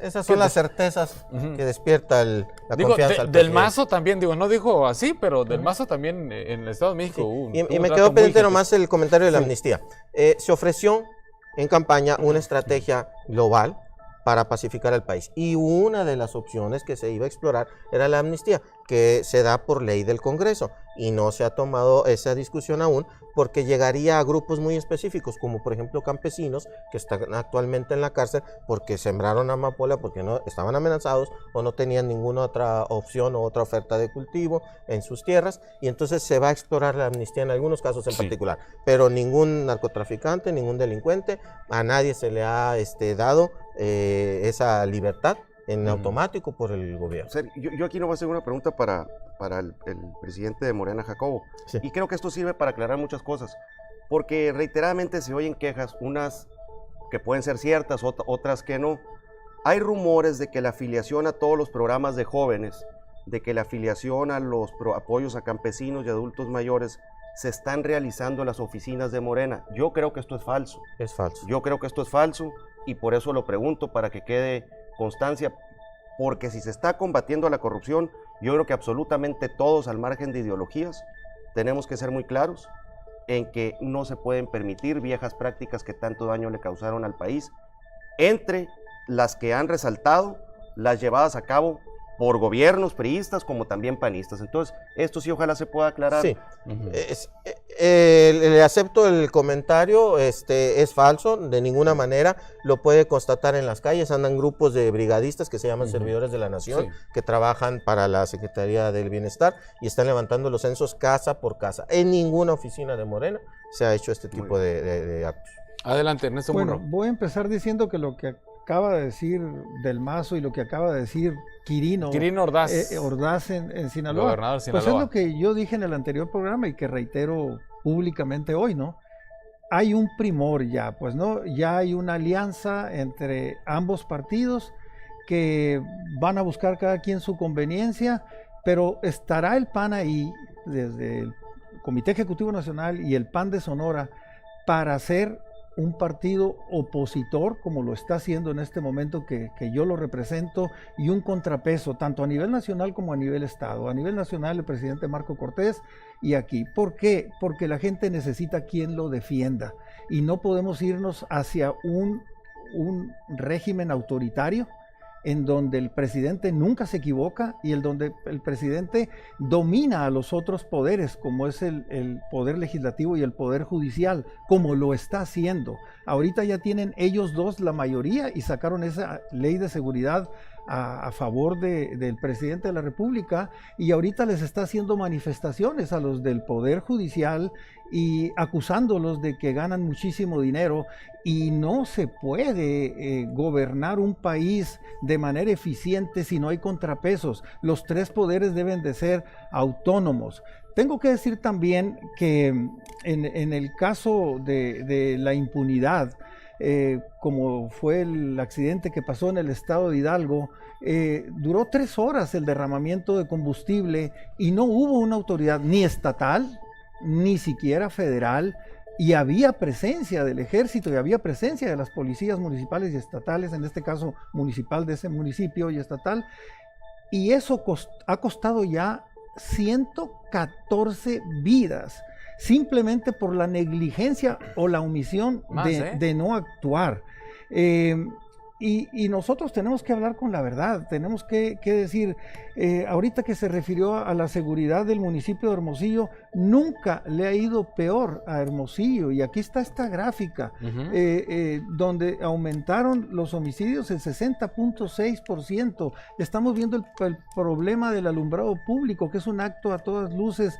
S4: Esas son las certezas que despierta la confianza al
S2: Del
S4: presidente.
S2: Mazo también, no dijo así, pero del Mazo también en el Estado de México.
S4: Sí. Y me quedó pendiente nomás el comentario de la amnistía. Se ofreció en campaña una estrategia global para pacificar al país. Y una de las opciones que se iba a explorar era la amnistía, que se da por ley del Congreso. Y no se ha tomado esa discusión aún, porque llegaría a grupos muy específicos, como por ejemplo campesinos que están actualmente en la cárcel porque sembraron amapola, porque no estaban amenazados o no tenían ninguna otra opción o otra oferta de cultivo en sus tierras, y entonces se va a explorar la amnistía en algunos casos en particular, pero ningún narcotraficante, ningún delincuente, a nadie se le ha dado esa libertad en automático por el gobierno.
S1: O sea, yo aquí no voy a hacer una pregunta para el presidente de Morena, Jacobo.
S4: Sí.
S1: Y creo que esto sirve para aclarar muchas cosas, porque reiteradamente se oyen quejas, unas que pueden ser ciertas, otras que no. Hay rumores de que la afiliación a todos los programas de jóvenes, de que la afiliación a los apoyos a campesinos y adultos mayores se están realizando en las oficinas de Morena. Yo creo que esto es falso.
S4: Es falso.
S1: Yo creo que esto es falso y por eso lo pregunto, para que quede constancia, porque si se está combatiendo la corrupción, yo creo que absolutamente todos, al margen de ideologías, tenemos que ser muy claros en que no se pueden permitir viejas prácticas que tanto daño le causaron al país, entre las que han resaltado las llevadas a cabo por gobiernos priistas como también panistas. Entonces, esto sí ojalá se pueda aclarar.
S4: Sí, le acepto el comentario, es falso, de ninguna manera, lo puede constatar en las calles, andan grupos de brigadistas que se llaman servidores de la nación, que trabajan para la Secretaría del Bienestar y están levantando los censos casa por casa. En ninguna oficina de Morena se ha hecho este tipo de actos.
S2: Adelante, Ernesto Munro.
S3: Bueno, voy a empezar diciendo que lo que acaba de decir Del Mazo y lo que acaba de decir Quirino Ordaz en Sinaloa,
S2: gobernador de Sinaloa,
S3: pues es lo que yo dije en el anterior programa y que reitero públicamente hoy, ¿no? Hay un primor ya, pues, ¿no? Ya hay una alianza entre ambos partidos que van a buscar cada quien su conveniencia, pero estará el PAN ahí, desde el Comité Ejecutivo Nacional y el PAN de Sonora, para hacer un partido opositor, como lo está haciendo en este momento que yo lo represento, y un contrapeso, tanto a nivel nacional como a nivel estado. A nivel nacional, el presidente Marco Cortés, y aquí. ¿Por qué? Porque la gente necesita quien lo defienda, y no podemos irnos hacia un régimen autoritario, en donde el presidente nunca se equivoca y donde el presidente domina a los otros poderes, como es el poder legislativo y el poder judicial, como lo está haciendo. Ahorita ya tienen ellos dos la mayoría y sacaron esa ley de seguridad a favor del presidente de la República, y ahorita les está haciendo manifestaciones a los del Poder Judicial y acusándolos de que ganan muchísimo dinero, y no se puede gobernar un país de manera eficiente si no hay contrapesos. Los tres poderes deben de ser autónomos. Tengo que decir también que en el caso de la impunidad, como fue el accidente que pasó en el estado de Hidalgo, duró 3 horas el derramamiento de combustible y no hubo una autoridad ni estatal, ni siquiera federal, y había presencia del ejército y había presencia de las policías municipales y estatales, en este caso municipal de ese municipio y estatal, y eso ha costado ya 114 vidas, simplemente por la negligencia o la omisión de no actuar. Y nosotros tenemos que hablar con la verdad, tenemos que decir, ahorita que se refirió a la seguridad del municipio de Hermosillo, nunca le ha ido peor a Hermosillo, y aquí está esta gráfica, donde aumentaron los homicidios el 60.6%. Estamos viendo el problema del alumbrado público, que es un acto a todas luces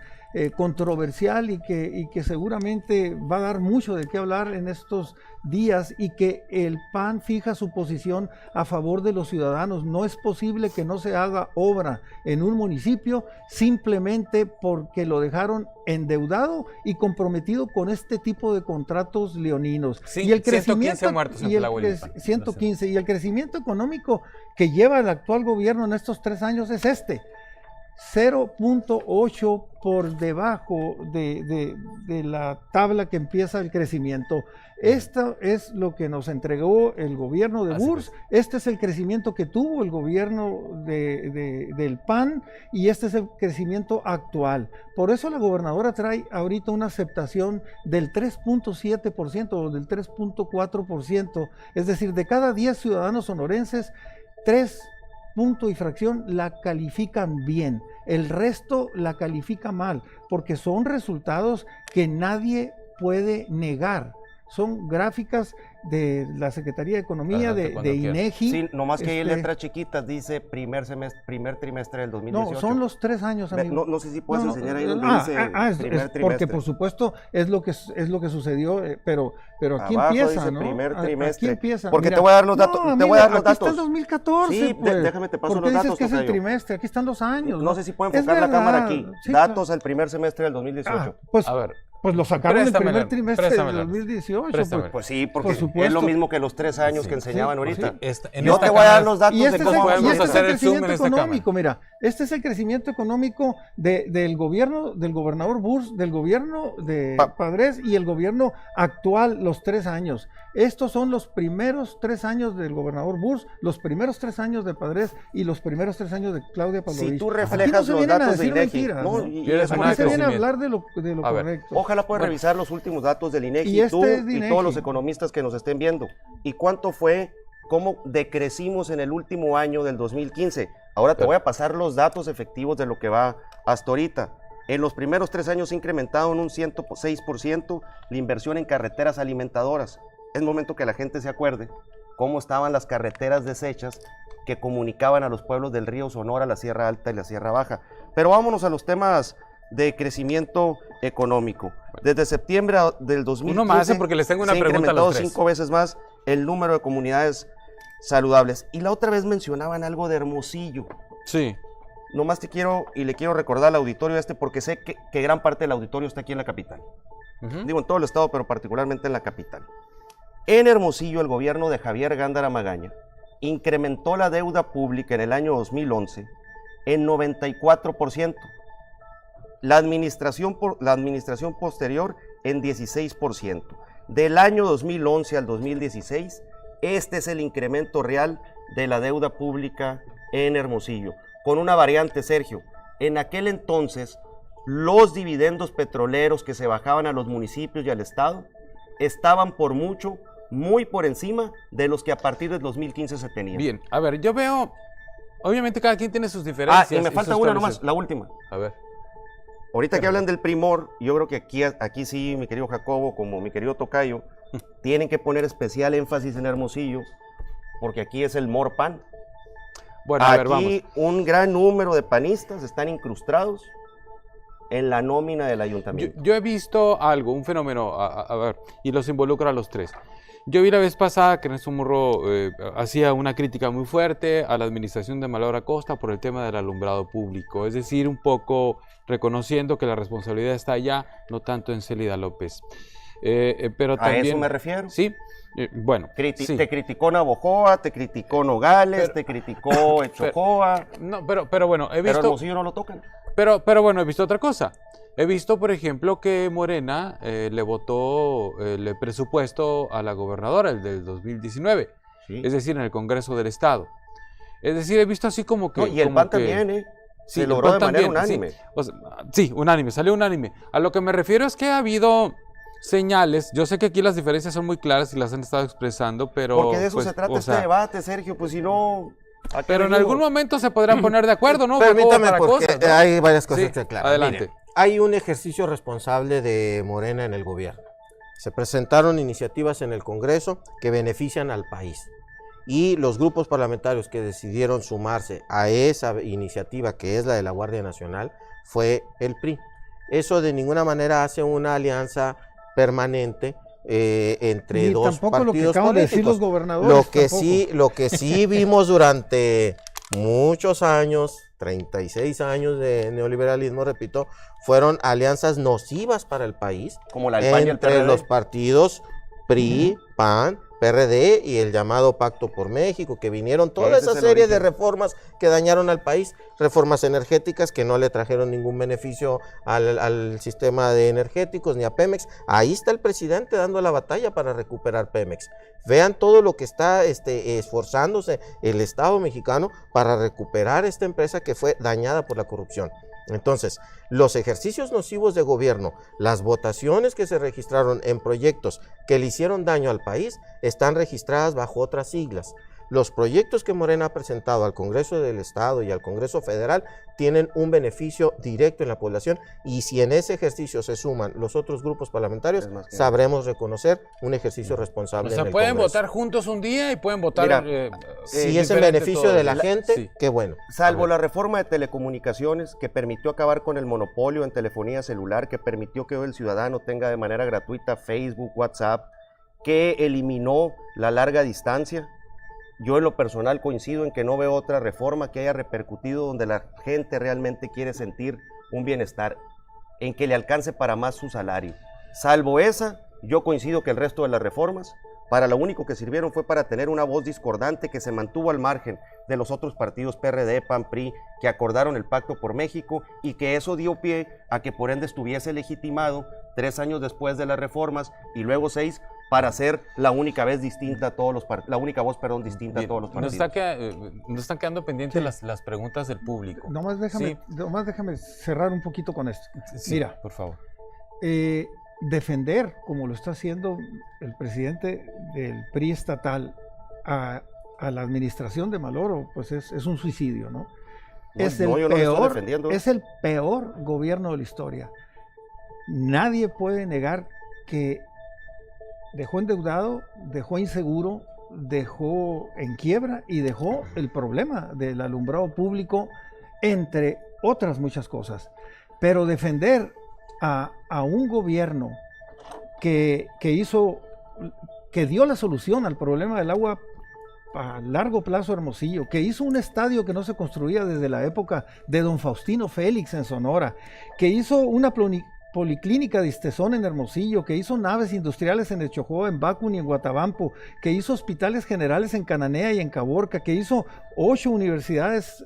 S3: controversial y que seguramente va a dar mucho de qué hablar en estos días, y que el PAN fija su posición a favor de los ciudadanos. No es posible que no se haga obra en un municipio simplemente porque lo dejaron endeudado y comprometido con este tipo de contratos leoninos.
S2: Sí,
S3: y el crecimiento
S2: 115 muertos en Tlahuelilpan.
S3: 115, y el crecimiento económico que lleva el actual gobierno en estos 3 años es 0.8 por debajo de la tabla que empieza el crecimiento. Esto es lo que nos entregó el gobierno de Burs, este es el crecimiento que tuvo el gobierno del PAN, y este es el crecimiento actual. Por eso la gobernadora trae ahorita una aceptación del 3.7% o del 3.4%, es decir, de cada 10 ciudadanos sonorenses, 3 punto y fracción la califican bien, el resto la califica mal, porque son resultados que nadie puede negar. Son gráficas de la Secretaría de Economía, de INEGI.
S1: Sí, nomás que ahí en letras chiquitas dice primer trimestre del 2018.
S3: No, son los 3 años, amigo.
S1: No sé si puedes enseñar ahí donde dice primer trimestre.
S3: Porque por supuesto es lo que sucedió, pero aquí
S1: abajo
S3: empieza,
S1: dice
S3: ¿no?
S1: primer trimestre.
S3: Aquí empieza.
S1: Porque
S3: mira,
S1: te voy a dar los datos.
S3: No,
S1: te voy a dar los
S3: aquí
S1: datos.
S3: está el 2014.
S1: Sí,
S3: pues.
S1: déjame te paso
S3: ¿Por
S1: los
S3: qué
S1: datos.
S3: dices que es el trimestre? Aquí están los años.
S1: No sé si pueden enfocar la cámara aquí. Sí, datos al primer semestre del 2018.
S3: Pues,
S2: a ver.
S3: Pues lo sacaron el primer trimestre del 2018.
S1: Pues sí, porque es lo mismo que los 3 años que enseñaban ahorita.
S2: Yo
S1: te voy a dar los datos
S3: de cómo
S2: podemos hacer el zoom en esta
S3: económico. Mira, este es el crecimiento económico del gobierno, del gobernador Burs, del gobierno de Padres y el gobierno actual, los 3 años. Estos son los primeros 3 años del gobernador Burs, los primeros 3 años de Padres y los primeros 3 años de Claudia Pavlovich.
S1: Si tú reflejas los datos de INEGI,
S3: aquí se viene a hablar de lo correcto.
S1: Ojalá puedas revisar los últimos datos del INEGI, y todos los economistas que nos estén viendo. ¿Y cuánto fue, cómo decrecimos en el último año del 2015? Ahora te voy a pasar los datos efectivos de lo que va hasta ahorita. En los primeros 3 años se ha incrementado en un 106% la inversión en carreteras alimentadoras. Es momento que la gente se acuerde cómo estaban las carreteras deshechas que comunicaban a los pueblos del río Sonora, la Sierra Alta y la Sierra Baja. Pero vámonos a los temas de crecimiento económico. Desde septiembre del 2015
S2: uno más, porque les tengo una pregunta a los 3.
S1: 5 veces más el número de comunidades saludables. Y la otra vez mencionaban algo de Hermosillo.
S2: Sí.
S1: Nomás te quiero y le quiero recordar al auditorio porque sé que gran parte del auditorio está aquí en la capital. Digo en todo el estado, pero particularmente en la capital. En Hermosillo, el gobierno de Javier Gándara Magaña incrementó la deuda pública en el año 2011 en 94%. La administración posterior en 16%. Del año 2011 al 2016, este es el incremento real de la deuda pública en Hermosillo. Con una variante, Sergio. En aquel entonces, los dividendos petroleros que se bajaban a los municipios y al estado estaban por mucho, muy por encima de los que a partir del 2015 se tenían.
S2: Bien, a ver, yo veo, obviamente cada quien tiene sus diferencias.
S1: Y me falta una nomás, la última.
S2: A ver.
S1: Ahorita que hablan del primor, yo creo que aquí sí, mi querido Jacobo, como mi querido Tocayo, tienen que poner especial énfasis en Hermosillo, porque aquí es el MORPAN.
S2: Bueno, a ver, vamos.
S1: Aquí un gran número de panistas están incrustados en la nómina del ayuntamiento.
S2: Yo he visto algo, un fenómeno, a ver, y los involucro a los 3. Yo vi la vez pasada que Ernesto Murro hacía una crítica muy fuerte a la administración de Malaura Costa por el tema del alumbrado público, es decir, un poco reconociendo que la responsabilidad está allá, no tanto en Célida López. Pero también,
S1: ¿a eso me refiero?
S2: Sí, bueno.
S1: Sí. Te criticó Navojoa, te criticó Nogales, te criticó Echojoa.
S2: Pero bueno, he visto...
S1: Pero Hermosillo no lo tocan.
S2: Pero bueno, he visto otra cosa. He visto, por ejemplo, que Morena le votó el presupuesto a la gobernadora, el del 2019, es decir, en el Congreso del Estado. Es decir, he visto así como que...
S1: No, y el PAN también,
S2: sí,
S1: se logró de manera unánime.
S2: Sí, unánime, salió unánime. A lo que me refiero es que ha habido señales, yo sé que aquí las diferencias son muy claras y las han estado expresando, pero...
S1: Porque de eso se trata este debate, Sergio, pues si no...
S2: Pero en algún momento se podrán poner de acuerdo, ¿no?
S4: Permítame, porque cosas, ¿no? Hay varias cosas que aclarar.
S2: Adelante.
S4: Miren, hay un ejercicio responsable de Morena en el gobierno. Se presentaron iniciativas en el Congreso que benefician al país. Y los grupos parlamentarios que decidieron sumarse a esa iniciativa, que es la de la Guardia Nacional, fue el PRI. eso de ninguna manera hace una alianza permanente entre dos partidos
S3: lo que acaban de decir los gobernadores.
S4: Lo que sí vimos durante muchos años, 36 años de neoliberalismo, repito, fueron alianzas nocivas para el país,
S1: como la del PAN y el PRD,
S4: entre los partidos PRI, PAN, PRD y el llamado Pacto por México, que vinieron toda esa serie de reformas que dañaron al país, reformas energéticas que no le trajeron ningún beneficio al sistema de energéticos ni a Pemex. Ahí está el presidente dando la batalla para recuperar Pemex. Vean todo lo que está esforzándose el Estado mexicano para recuperar esta empresa que fue dañada por la corrupción. Entonces, los ejercicios nocivos de gobierno, las votaciones que se registraron en proyectos que le hicieron daño al país, están registradas bajo otras siglas. Los proyectos que Morena ha presentado al Congreso del Estado y al Congreso Federal tienen un beneficio directo en la población, y si en ese ejercicio se suman los otros grupos parlamentarios, sabremos reconocer un ejercicio responsable.
S2: O sea, pueden votar juntos un día y pueden votar...
S4: si es en beneficio de la gente, qué bueno.
S1: Salvo la reforma de telecomunicaciones que permitió acabar con el monopolio en telefonía celular, que permitió que hoy el ciudadano tenga de manera gratuita Facebook, WhatsApp, que eliminó la larga distancia. Yo en lo personal coincido en que no veo otra reforma que haya repercutido donde la gente realmente quiere sentir un bienestar, en que le alcance para más su salario. Salvo esa, yo coincido que el resto de las reformas, para lo único que sirvieron fue para tener una voz discordante que se mantuvo al margen de los otros partidos PRD, PAN, PRI, que acordaron el Pacto por México, y que eso dio pie a que por ende estuviese legitimado 3 años después de las reformas y luego 6 para ser la única vez distinta a todos los la única voz, distinta a todos los partidos.
S2: Nos están quedando pendientes las preguntas del público.
S3: Nomás déjame cerrar un poquito con esto.
S2: Sí, mira, por favor.
S3: Defender, como lo está haciendo el presidente del PRI estatal, a la administración de Maloro, pues es un suicidio, ¿no? Es el peor gobierno de la historia. Nadie puede negar que dejó endeudado, dejó inseguro, dejó en quiebra y dejó el problema del alumbrado público, entre otras muchas cosas. Pero defender a un gobierno que dio la solución al problema del agua a largo plazo Hermosillo, que hizo un estadio que no se construía desde la época de don Faustino Félix en Sonora, que hizo una policlínica de Istezón en Hermosillo, que hizo naves industriales en Echojó, en Bacun y en Guatabampo, que hizo hospitales generales en Cananea y en Caborca, que hizo 8 universidades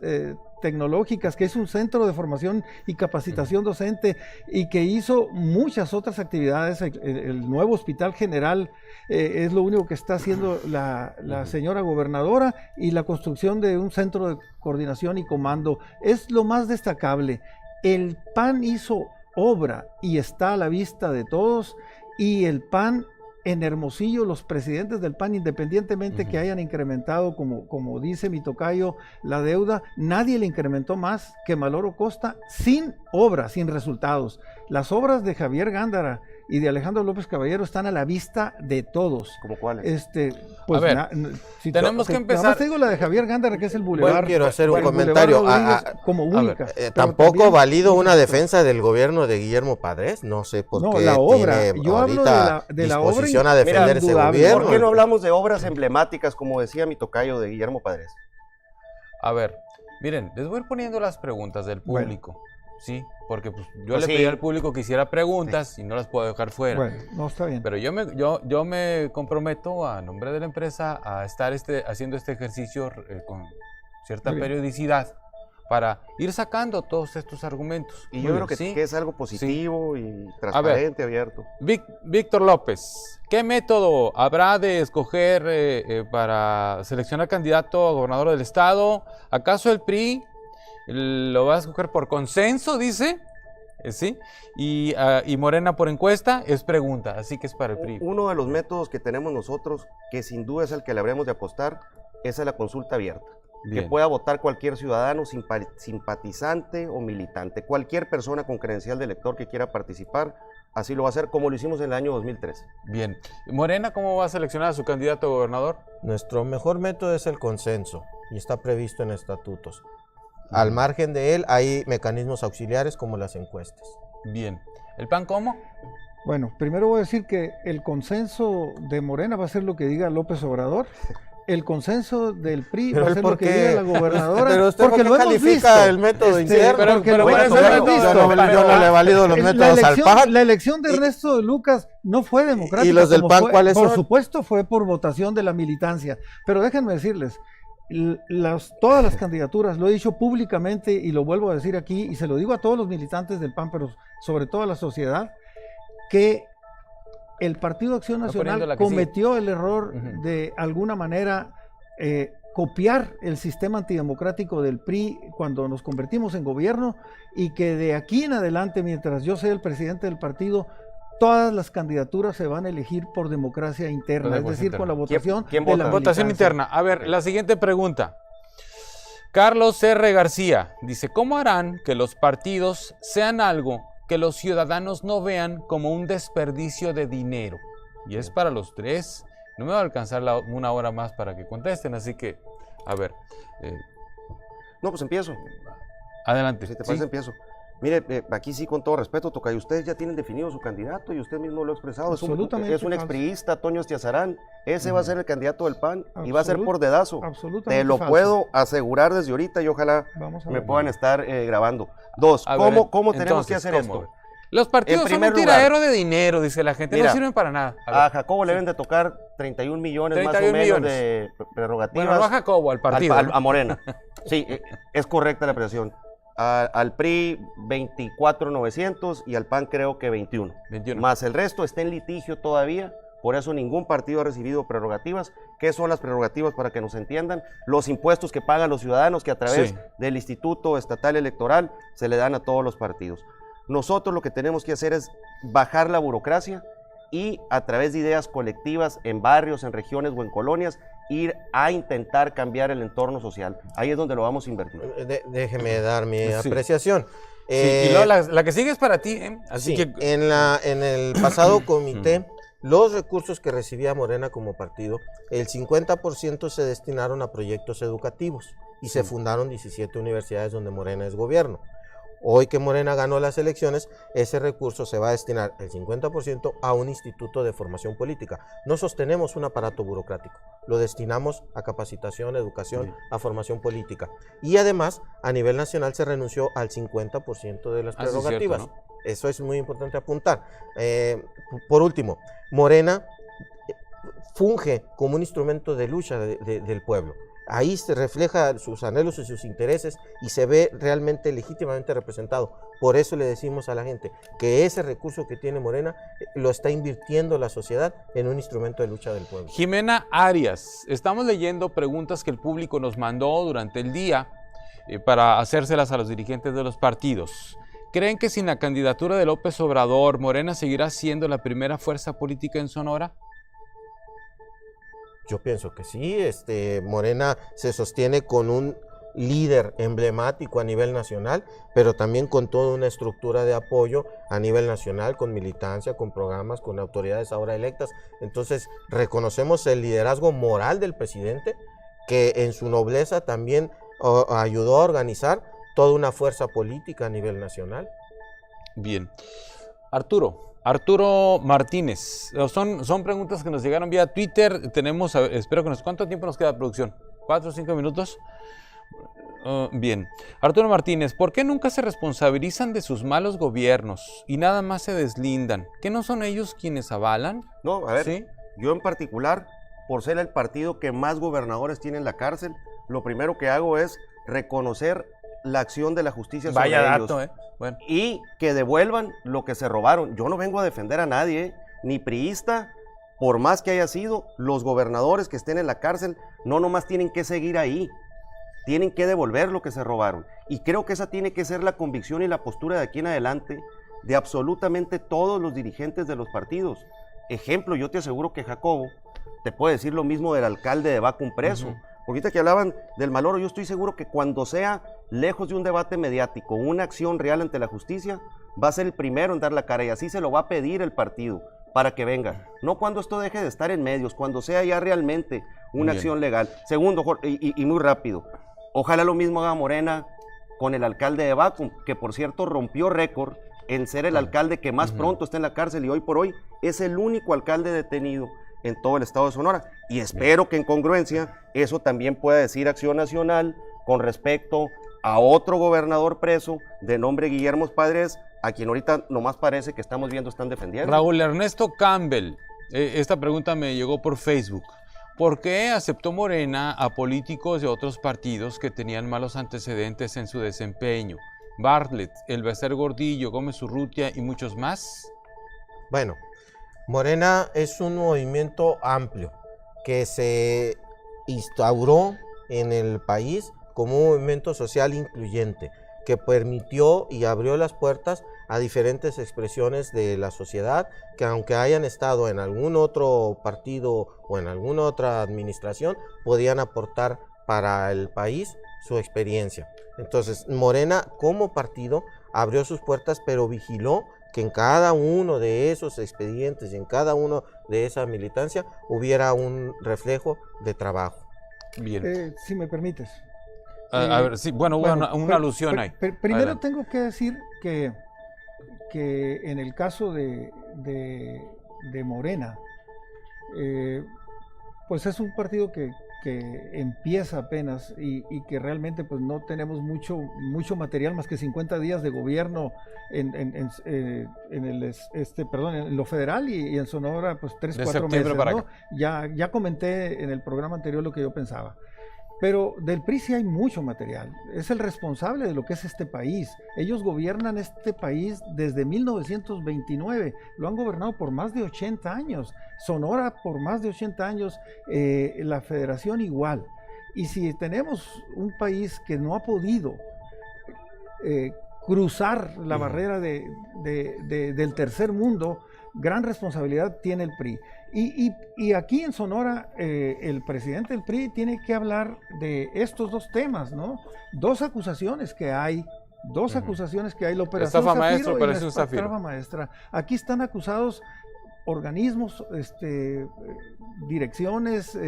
S3: tecnológicas, que hizo un centro de formación y capacitación docente, y que hizo muchas otras actividades. El nuevo hospital general es lo único que está haciendo la señora gobernadora, y la construcción de un centro de coordinación y comando es lo más destacable. El PAN hizo obra y está a la vista de todos, y el PAN en Hermosillo, los presidentes del PAN, independientemente que hayan incrementado, como dice mi tocayo, la deuda, nadie le incrementó más que Maloro Costa, sin obra, sin resultados. Las obras de Javier Gándara y de Alejandro López Caballero están a la vista de todos.
S1: ¿Cómo cuáles?
S3: Pues
S2: a ver, tenemos que empezar.
S3: Nada más te digo la de Javier Gándara, que es el bulevar.
S4: Bueno, quiero hacer un comentario.
S3: Como única.
S4: Tampoco valido una defensa del gobierno de Guillermo Padres. No sé por qué
S3: la obra.
S4: tiene
S3: Yo hablo de la
S4: disposición
S3: obra
S4: a defender ese gobierno.
S1: ¿Por qué no hablamos de obras emblemáticas, como decía mi tocayo, de Guillermo Padres?
S2: A ver, miren, les voy a ir poniendo las preguntas del público. Sí, porque pues, yo le pedí al público que hiciera preguntas y no las puedo dejar fuera.
S3: Bueno, no está bien.
S2: Pero yo me comprometo a nombre de la empresa a estar haciendo este ejercicio con cierta periodicidad para ir sacando todos estos argumentos.
S1: Y yo creo que es algo positivo y transparente, abierto.
S2: Víctor López, ¿qué método habrá de escoger para seleccionar candidato a gobernador del estado? ¿Acaso el PRI lo va a escoger por consenso, dice? ¿Sí? Y Morena por encuesta, es pregunta, así que es para el PRI.
S1: Uno de los métodos que tenemos nosotros, que sin duda es el que le habremos de apostar, es a la consulta abierta. Bien. Que pueda votar cualquier ciudadano, simpatizante o militante. Cualquier persona con credencial de elector que quiera participar, así lo va a hacer, como lo hicimos en el año 2003.
S2: Bien. Morena, ¿cómo va a seleccionar a su candidato a gobernador?
S4: Nuestro mejor método es el consenso, y está previsto en estatutos. Al margen de él hay mecanismos auxiliares como las encuestas.
S2: Bien. ¿El PAN cómo?
S3: Bueno, primero voy a decir que el consenso de Morena va a ser lo que diga López Obrador. El consenso del PRI va a ser lo que diga la gobernadora.
S4: Pero usted porque lo califica el método interno.
S3: Yo
S4: no le valido los métodos al PAN.
S3: La elección de Ernesto de Lucas no fue democrática.
S4: ¿Y los del PAN cuáles son?
S3: Por supuesto fue por votación de la militancia. Pero déjenme decirles, todas las candidaturas, lo he dicho públicamente y lo vuelvo a decir aquí, y se lo digo a todos los militantes del PAN, pero sobre todo a la sociedad, que el Partido Acción Nacional cometió el error de alguna manera copiar el sistema antidemocrático del PRI cuando nos convertimos en gobierno, y que de aquí en adelante, mientras yo sea el presidente del partido, todas las candidaturas se van a elegir por democracia interna, es decir, con la votación
S1: ¿Quién
S3: de
S1: vota?
S3: la
S2: Votación
S3: militancia.
S2: interna. A ver, la siguiente pregunta. Carlos R. García dice, ¿cómo harán que los partidos sean algo que los ciudadanos no vean como un desperdicio de dinero? Y es para los tres. No me va a alcanzar una hora más para que contesten, así que, a ver.
S1: No, pues empiezo.
S2: Adelante.
S1: Si te parece, empiezo. Mire, aquí sí, con todo respeto, Tocayo, ustedes ya tienen definido su candidato y usted mismo lo ha expresado. Es un expriista, Toño Estiazarán. Ese va a ser el candidato del PAN y va a ser por dedazo. Te lo puedo asegurar desde ahorita y ojalá me puedan estar grabando. Dos, ¿cómo tenemos que hacer esto?
S2: Los partidos son un tiradero de dinero, dice la gente. Mira, no sirven para nada.
S1: A Jacobo le deben de tocar 31 millones más o menos de prerrogativas.
S2: Bueno, no a Jacobo, al partido.
S1: A Morena. Sí, es correcta la apreciación. Al PRI 24,900 y al PAN creo que 21. Más el resto está en litigio todavía, por eso ningún partido ha recibido prerrogativas. ¿Qué son las prerrogativas para que nos entiendan? Los impuestos que pagan los ciudadanos que a través del Instituto Estatal Electoral se le dan a todos los partidos. Nosotros lo que tenemos que hacer es bajar la burocracia y a través de ideas colectivas en barrios, en regiones o en colonias, ir a intentar cambiar el entorno social. Ahí es donde lo vamos a invertir.
S4: Déjeme dar mi apreciación.
S2: Y luego la que sigue es para ti, ¿eh? Así que
S4: en el pasado comité, los recursos que recibía Morena como partido, el 50% se destinaron a proyectos educativos y se fundaron 17 universidades donde Morena es gobierno. Hoy que Morena ganó las elecciones, ese recurso se va a destinar el 50% a un instituto de formación política. No sostenemos un aparato burocrático, lo destinamos a capacitación, educación, a formación política. Y además, a nivel nacional se renunció al 50% de las prerrogativas. Cierto, ¿no? Eso es muy importante apuntar. Por último, Morena funge como un instrumento de lucha del pueblo. Ahí se refleja sus anhelos y sus intereses y se ve realmente legítimamente representado. Por eso le decimos a la gente que ese recurso que tiene Morena lo está invirtiendo la sociedad en un instrumento de lucha del pueblo.
S2: Jimena Arias, estamos leyendo preguntas que el público nos mandó durante el día para hacérselas a los dirigentes de los partidos. ¿Creen que sin la candidatura de López Obrador, Morena seguirá siendo la primera fuerza política en Sonora?
S4: Yo pienso que sí. Morena se sostiene con un líder emblemático a nivel nacional, pero también con toda una estructura de apoyo a nivel nacional, con militancia, con programas, con autoridades ahora electas. Entonces, reconocemos el liderazgo moral del presidente, que en su nobleza también ayudó a organizar toda una fuerza política a nivel nacional.
S2: Bien. Arturo Martínez, son preguntas que nos llegaron vía Twitter. Tenemos, espero que ¿cuánto tiempo nos queda, producción? ¿4 o 5 minutos? Bien. Arturo Martínez, ¿por qué nunca se responsabilizan de sus malos gobiernos y nada más se deslindan? ¿Que no son ellos quienes avalan?
S1: No, a ver, yo en particular, por ser el partido que más gobernadores tiene en la cárcel, lo primero que hago es reconocer la acción de la justicia sobre ellos. Bueno. Y que devuelvan lo que se robaron. Yo no vengo a defender a nadie, ni priista, por más que haya sido. Los gobernadores que estén en la cárcel no nomás tienen que seguir ahí, tienen que devolver lo que se robaron. Y creo que esa tiene que ser la convicción y la postura de aquí en adelante de absolutamente todos los dirigentes de los partidos. Ejemplo, yo te aseguro que Jacobo te puede decir lo mismo del alcalde de Vacum preso. Porque ahorita que hablaban del mal oro, yo estoy seguro que cuando sea lejos de un debate mediático, una acción real ante la justicia, va a ser el primero en dar la cara y así se lo va a pedir el partido para que venga. No cuando esto deje de estar en medios, cuando sea ya realmente una acción legal. Segundo, y muy rápido, ojalá lo mismo haga Morena con el alcalde de Bacum, que por cierto rompió récord en ser el alcalde que más pronto está en la cárcel y hoy por hoy es el único alcalde detenido en todo el estado de Sonora. Y espero que en congruencia eso también pueda decir Acción Nacional con respecto a otro gobernador preso de nombre Guillermo Padres, a quien ahorita nomás parece que estamos viendo están defendiendo.
S2: Raúl Ernesto Campbell, esta pregunta me llegó por Facebook. ¿Por qué aceptó Morena a políticos de otros partidos que tenían malos antecedentes en su desempeño? Bartlett, Elbester Gordillo, Gómez Urrutia y muchos más.
S4: Bueno, Morena es un movimiento amplio que se instauró en el país como un movimiento social incluyente que permitió y abrió las puertas a diferentes expresiones de la sociedad que, aunque hayan estado en algún otro partido o en alguna otra administración, podían aportar para el país su experiencia. Entonces, Morena como partido abrió sus puertas, pero vigiló que en cada uno de esos expedientes y en cada uno de esa militancia hubiera un reflejo de trabajo.
S2: Bien.
S3: Si me permites.
S2: A ver, sí, bueno, una alusión ahí.
S3: Primero
S2: Adelante.
S3: tengo que decir que en el caso de Morena, pues es un partido que empieza apenas y que realmente pues no tenemos mucho material más que 50 días de gobierno en lo federal y en Sonora pues 3-4 meses, ¿no? Ya comenté en el programa anterior lo que yo pensaba. Pero del PRI sí hay mucho material. Es el responsable de lo que es este país. Ellos gobiernan este país desde 1929. Lo han gobernado por más de 80 años. Sonora por más de 80 años. La federación igual. Y si tenemos un país que no ha podido cruzar la barrera del tercer mundo, gran responsabilidad tiene el PRI. Y aquí en Sonora, el presidente del PRI tiene que hablar de estos dos temas, ¿no? Dos acusaciones que hay, la operación
S2: Estafa maestra,
S3: Zafiro y
S2: operación
S3: la
S2: Zafiro.
S3: estafa maestra. Aquí están acusados organismos, direcciones,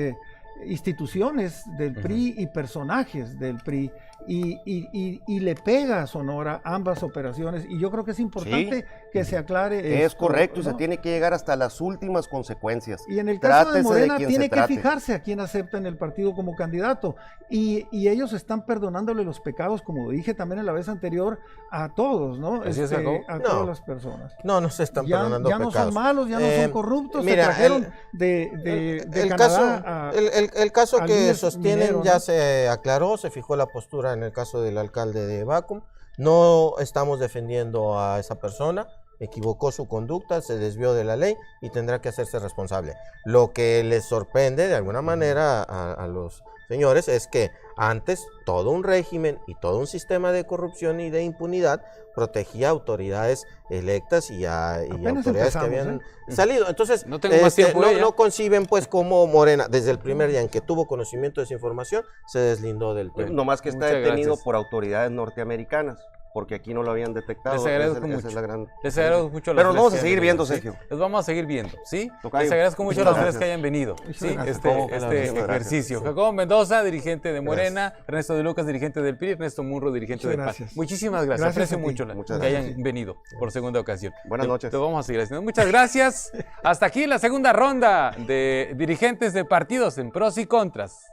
S3: instituciones del PRI y personajes del PRI y le pega a Sonora ambas operaciones y yo creo que es importante que se aclare
S1: Es
S3: esto,
S1: correcto,
S3: ¿no?
S1: Se tiene que llegar hasta las últimas consecuencias.
S3: Y en el caso de
S1: Trátese
S3: Morena
S1: quien
S3: tiene
S1: se
S3: que
S1: trate.
S3: fijarse a quién acepta en el partido como candidato y ellos están perdonándole los pecados, como dije también en la vez anterior, a todos, ¿no?
S2: ¿Así es, Jacobo?
S3: A
S4: No.
S3: todas las personas.
S4: No se están perdonando
S3: Ya no
S4: pecados.
S3: son malos, ya no son corruptos,
S4: mira,
S3: se trajeron de
S4: el
S3: Canadá
S4: el caso
S3: al
S4: que
S3: líder
S4: sostienen
S3: minero,
S4: ya
S3: ¿no?
S4: se aclaró, se fijó la postura en el caso del alcalde de Bacum. No estamos defendiendo a esa persona, equivocó su conducta, se desvió de la ley y tendrá que hacerse responsable. Lo que les sorprende de alguna manera a los señores es que antes todo un régimen y todo un sistema de corrupción y de impunidad protegía a autoridades electas y autoridades que habían salido. Entonces,
S2: no tengo más tiempo,
S4: no conciben pues como Morena, desde el primer día en que tuvo conocimiento de esa información, se deslindó del tema.
S1: No más que está
S2: Muchas
S1: detenido
S2: gracias.
S1: por autoridades norteamericanas, porque aquí no lo habían detectado.
S2: Les agradezco
S1: Esa
S2: mucho.
S1: es la gran...
S2: Les agradezco mucho a los
S1: Pero
S2: tres
S1: vamos a
S2: que
S1: seguir
S2: hayan
S1: viendo,
S2: venido, ¿sí?
S1: Sergio.
S2: Los vamos a seguir viendo, ¿sí?
S1: Tocayo.
S2: Les agradezco mucho a
S1: Muchas
S2: los tres
S1: gracias.
S2: que hayan venido, ¿sí?
S3: gracias.
S2: Este
S1: Muchas gracias.
S2: ejercicio. Jacobo Mendoza, dirigente de Morena, Ernesto de Lucas, dirigente del PRI, Ernesto Murro, dirigente
S3: Muchas
S2: del PAN.
S3: gracias.
S2: Muchísimas gracias.
S3: Gracias
S2: Aprecio
S3: a ti.
S2: mucho
S1: Muchas
S2: que
S1: gracias.
S2: hayan venido por segunda ocasión.
S1: Buenas noches.
S2: Te vamos a seguir haciendo. Muchas gracias. Hasta aquí la segunda ronda de dirigentes de partidos en pros y contras.